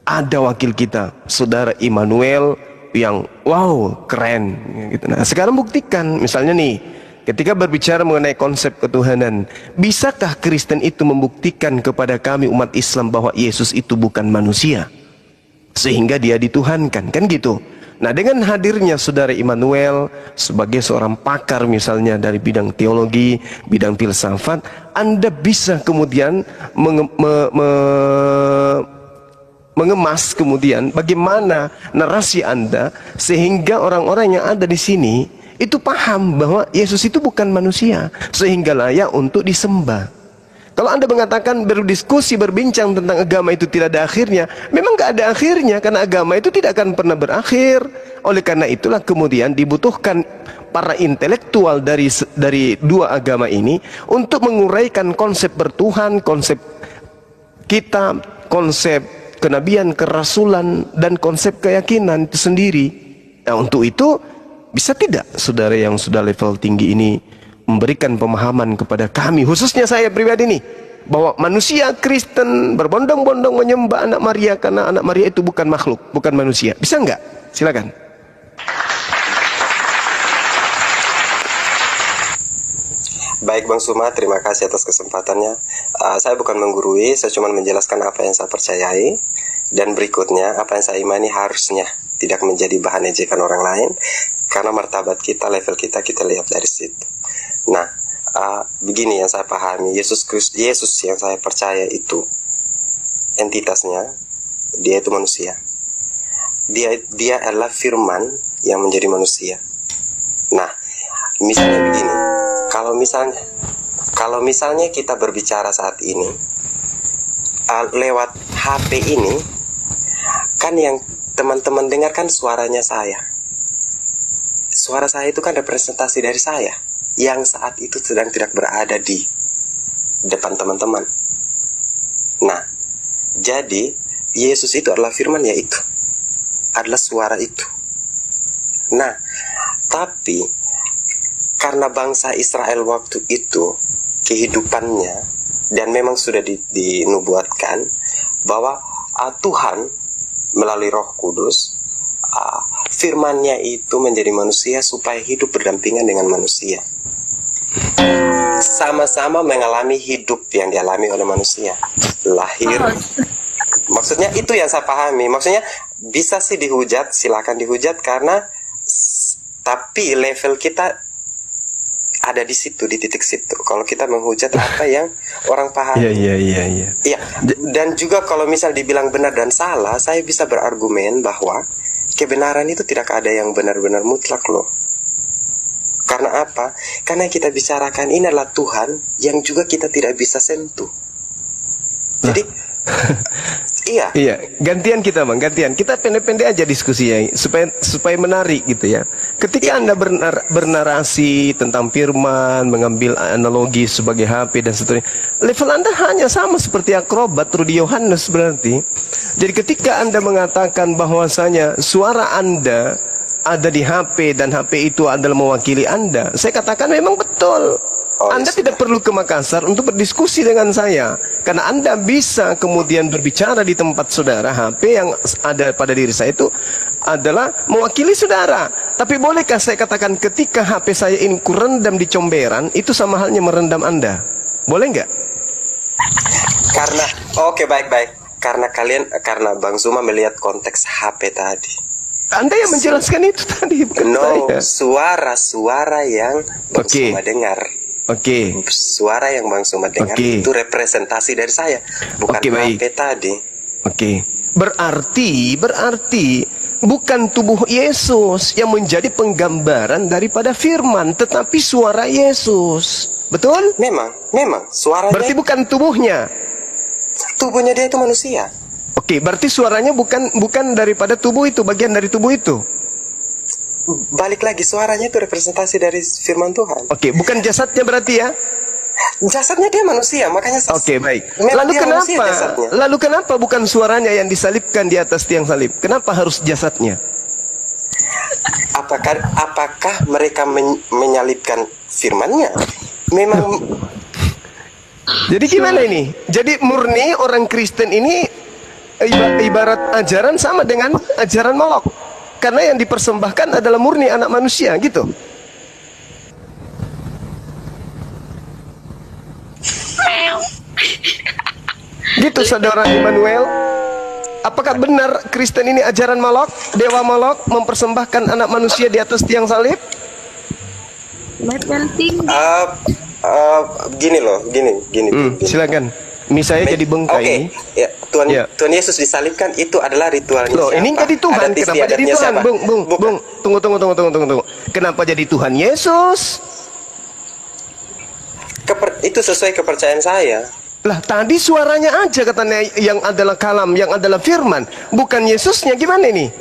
A: Ada wakil kita, saudara Immanuel yang wow keren gitu. Nah sekarang buktikan misalnya nih, ketika berbicara mengenai konsep ketuhanan, bisakah Kristen itu membuktikan kepada kami umat Islam bahwa Yesus itu bukan manusia sehingga dia dituhankan, kan gitu. Nah dengan hadirnya saudara Immanuel sebagai seorang pakar misalnya dari bidang teologi, bidang filsafat, Anda bisa kemudian mengemas kemudian bagaimana narasi Anda sehingga orang-orang yang ada di sini itu paham bahwa Yesus itu bukan manusia sehingga layak untuk disembah. Kalau Anda mengatakan berdiskusi, berbincang tentang agama itu tidak ada akhirnya, memang gak ada akhirnya karena agama itu tidak akan pernah berakhir. Oleh karena itulah kemudian dibutuhkan para intelektual dari dua agama ini untuk menguraikan konsep bertuhan, konsep kitab, konsep kenabian, kerasulan, dan konsep keyakinan itu sendiri. Nah untuk itu bisa tidak saudara yang sudah level tinggi ini memberikan pemahaman kepada kami, khususnya saya pribadi nih, bahwa manusia Kristen berbondong-bondong menyembah anak Maria karena anak Maria itu bukan makhluk, bukan manusia. Bisa nggak? Silakan.
K: Baik Bang Suma, terima kasih atas kesempatannya. Saya bukan menggurui, saya cuma menjelaskan apa yang saya percayai. Dan berikutnya, apa yang saya imani harusnya tidak menjadi bahan ejekan orang lain. Karena martabat kita, level kita lihat dari situ. Nah, begini yang saya pahami, Yesus yang saya percaya itu entitasnya, dia itu manusia. Dia adalah firman yang menjadi manusia. Nah, misalnya begini, kalau misalnya kita berbicara saat ini lewat HP ini, kan yang teman-teman dengarkan suaranya saya. Suara saya itu kan representasi dari saya yang saat itu sedang tidak berada di depan teman-teman. Nah, jadi Yesus itu adalah firman, yaitu adalah suara itu. Nah, tapi karena bangsa Israel waktu itu kehidupannya dan memang sudah dinubuatkan bahwa Tuhan melalui Roh Kudus firman-Nya itu menjadi manusia supaya hidup berdampingan dengan manusia. Sama-sama mengalami hidup yang dialami oleh manusia. Lahir. Maksudnya itu yang saya pahami. Maksudnya bisa sih dihujat, silakan dihujat karena tapi level kita ada di situ, di titik situ. Kalau kita menghujat apa yang orang pahami. Iya. Dan juga kalau misal dibilang benar dan salah, saya bisa berargumen bahwa kebenaran itu tidak ada yang benar-benar mutlak loh. Karena apa? Karena kita bicarakan ini adalah Tuhan yang juga kita tidak bisa sentuh. Jadi Iya.
A: Iya, gantian kita bang, gantian. Kita pendek-pendek aja diskusi ya, supaya menarik gitu ya. Ketika Anda bernarasi tentang firman, mengambil analogi sebagai HP dan seterusnya, level Anda hanya sama seperti akrobat Rudi Yohanes berarti. Jadi ketika Anda mengatakan bahwasanya suara Anda ada di HP dan HP itu adalah mewakili Anda, saya katakan memang betul. Anda tidak perlu ke Makassar untuk berdiskusi dengan saya, karena Anda bisa kemudian berbicara di tempat saudara. HP yang ada pada diri saya itu adalah mewakili saudara. Tapi bolehkah saya katakan ketika HP saya ini kurendam di comberan, itu sama halnya merendam Anda? Boleh nggak?
K: Karena oke, baik. Karena Bang Zuma melihat konteks HP tadi.
A: Anda yang menjelaskan itu tadi, bukan saya.
K: Suara yang Bang Zuma dengar. Suara yang Bang Zuma dengar itu representasi dari saya, bukan HP tadi. Berarti
A: bukan tubuh Yesus yang menjadi penggambaran daripada firman, tetapi suara Yesus. Betul?
K: Memang suaranya.
A: Berarti bukan tubuhnya.
K: Tubuhnya dia itu manusia.
A: Berarti suaranya bukan daripada tubuh itu, bagian dari tubuh itu.
K: Balik lagi, suaranya itu representasi dari firman Tuhan.
A: Bukan jasadnya berarti ya?
K: Jasadnya dia manusia, makanya.
A: Baik. Lalu kenapa bukan suaranya yang disalibkan di atas tiang salib? Kenapa harus jasadnya?
K: Apakah mereka menyalibkan firmannya? Memang.
A: Jadi gimana ini? Jadi murni orang Kristen ini ibarat ajaran sama dengan ajaran Molok. Karena yang dipersembahkan adalah murni anak manusia, gitu. Gitu saudara Immanuel. Apakah benar Kristen ini ajaran Molok, dewa Molok mempersembahkan anak manusia di atas tiang salib?
K: Gini.
A: Silakan. Misalnya jadi bengkai.
K: Ya, Tuhan Yesus disalibkan itu adalah ritualnya.
A: Loh, ini jadi Tuhan. Kenapa jadi Tuhan? Bung. Tunggu. Kenapa jadi Tuhan Yesus?
K: Itu sesuai kepercayaan saya.
A: Lah, tadi suaranya aja katanya yang adalah kalam, yang adalah firman, bukan Yesusnya. Gimana ini?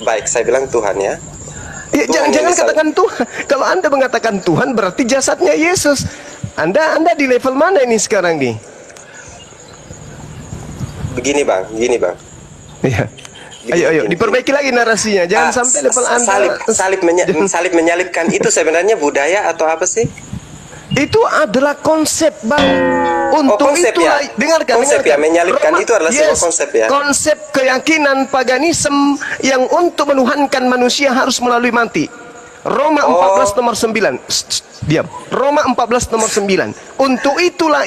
K: Baik, saya bilang Tuhan ya.
A: Jangan katakan Tuhan. Kalau Anda mengatakan Tuhan berarti jasadnya Yesus. Anda di level mana ini sekarang nih? Begini bang.
K: Iya.
A: Ayo, diperbaiki lagi narasinya. Jangan sampai level Anda.
K: Salib menyalibkan itu sebenarnya budaya atau apa sih?
A: Itu adalah konsep bang. Untuk
K: konsep
A: itulah,
K: ya?
A: dengarkan.
K: Ya, menyalibkan itu adalah sebuah konsep ya.
A: Konsep keyakinan paganisme yang untuk menuhankan manusia harus melalui mati. Roma 14 nomor 9. Diam. Roma 14 nomor 9. Untuk itulah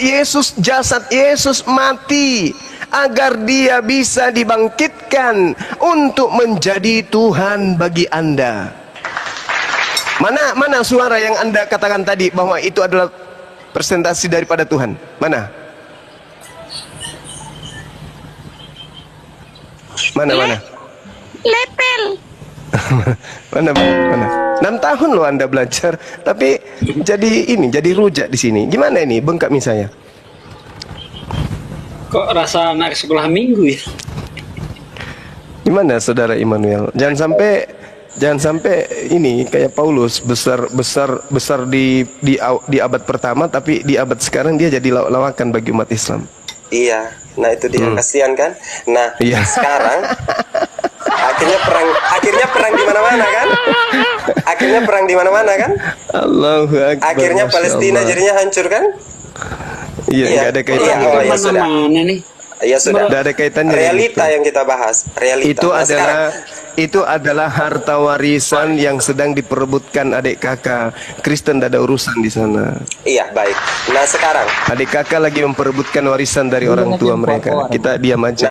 A: jasad Yesus mati agar dia bisa dibangkitkan untuk menjadi Tuhan bagi Anda. Mana suara yang Anda katakan tadi bahwa itu adalah presentasi daripada Tuhan? Mana?
L: Lepel.
A: Mana? 6 tahun loh Anda belajar, tapi jadi rujak di sini. Gimana ini bengkak misalnya?
E: Kok rasa anak sekolah minggu ya?
A: Gimana saudara Immanuel? Jangan sampai ini kayak Paulus besar di abad pertama, tapi di abad sekarang dia jadi lawakan bagi umat Islam.
K: Iya, nah itu dia kasihan kan. Nah sekarang akhirnya perang di mana-mana kan?
A: Allahu Akbar.
K: Akhirnya Palestina jadinya hancur kan?
A: Iya, nggak ada kaitannya.
K: Ya sudah. Ya sudah.
A: Nggak ada kaitannya.
K: Realita yang kita bahas.
A: Itu adalah harta warisan yang sedang diperebutkan adik kakak. Kristen tidak ada urusan di sana.
K: Iya, baik. Nah sekarang
A: adik kakak lagi memperebutkan warisan dari orang tua mereka. Kita diam aja.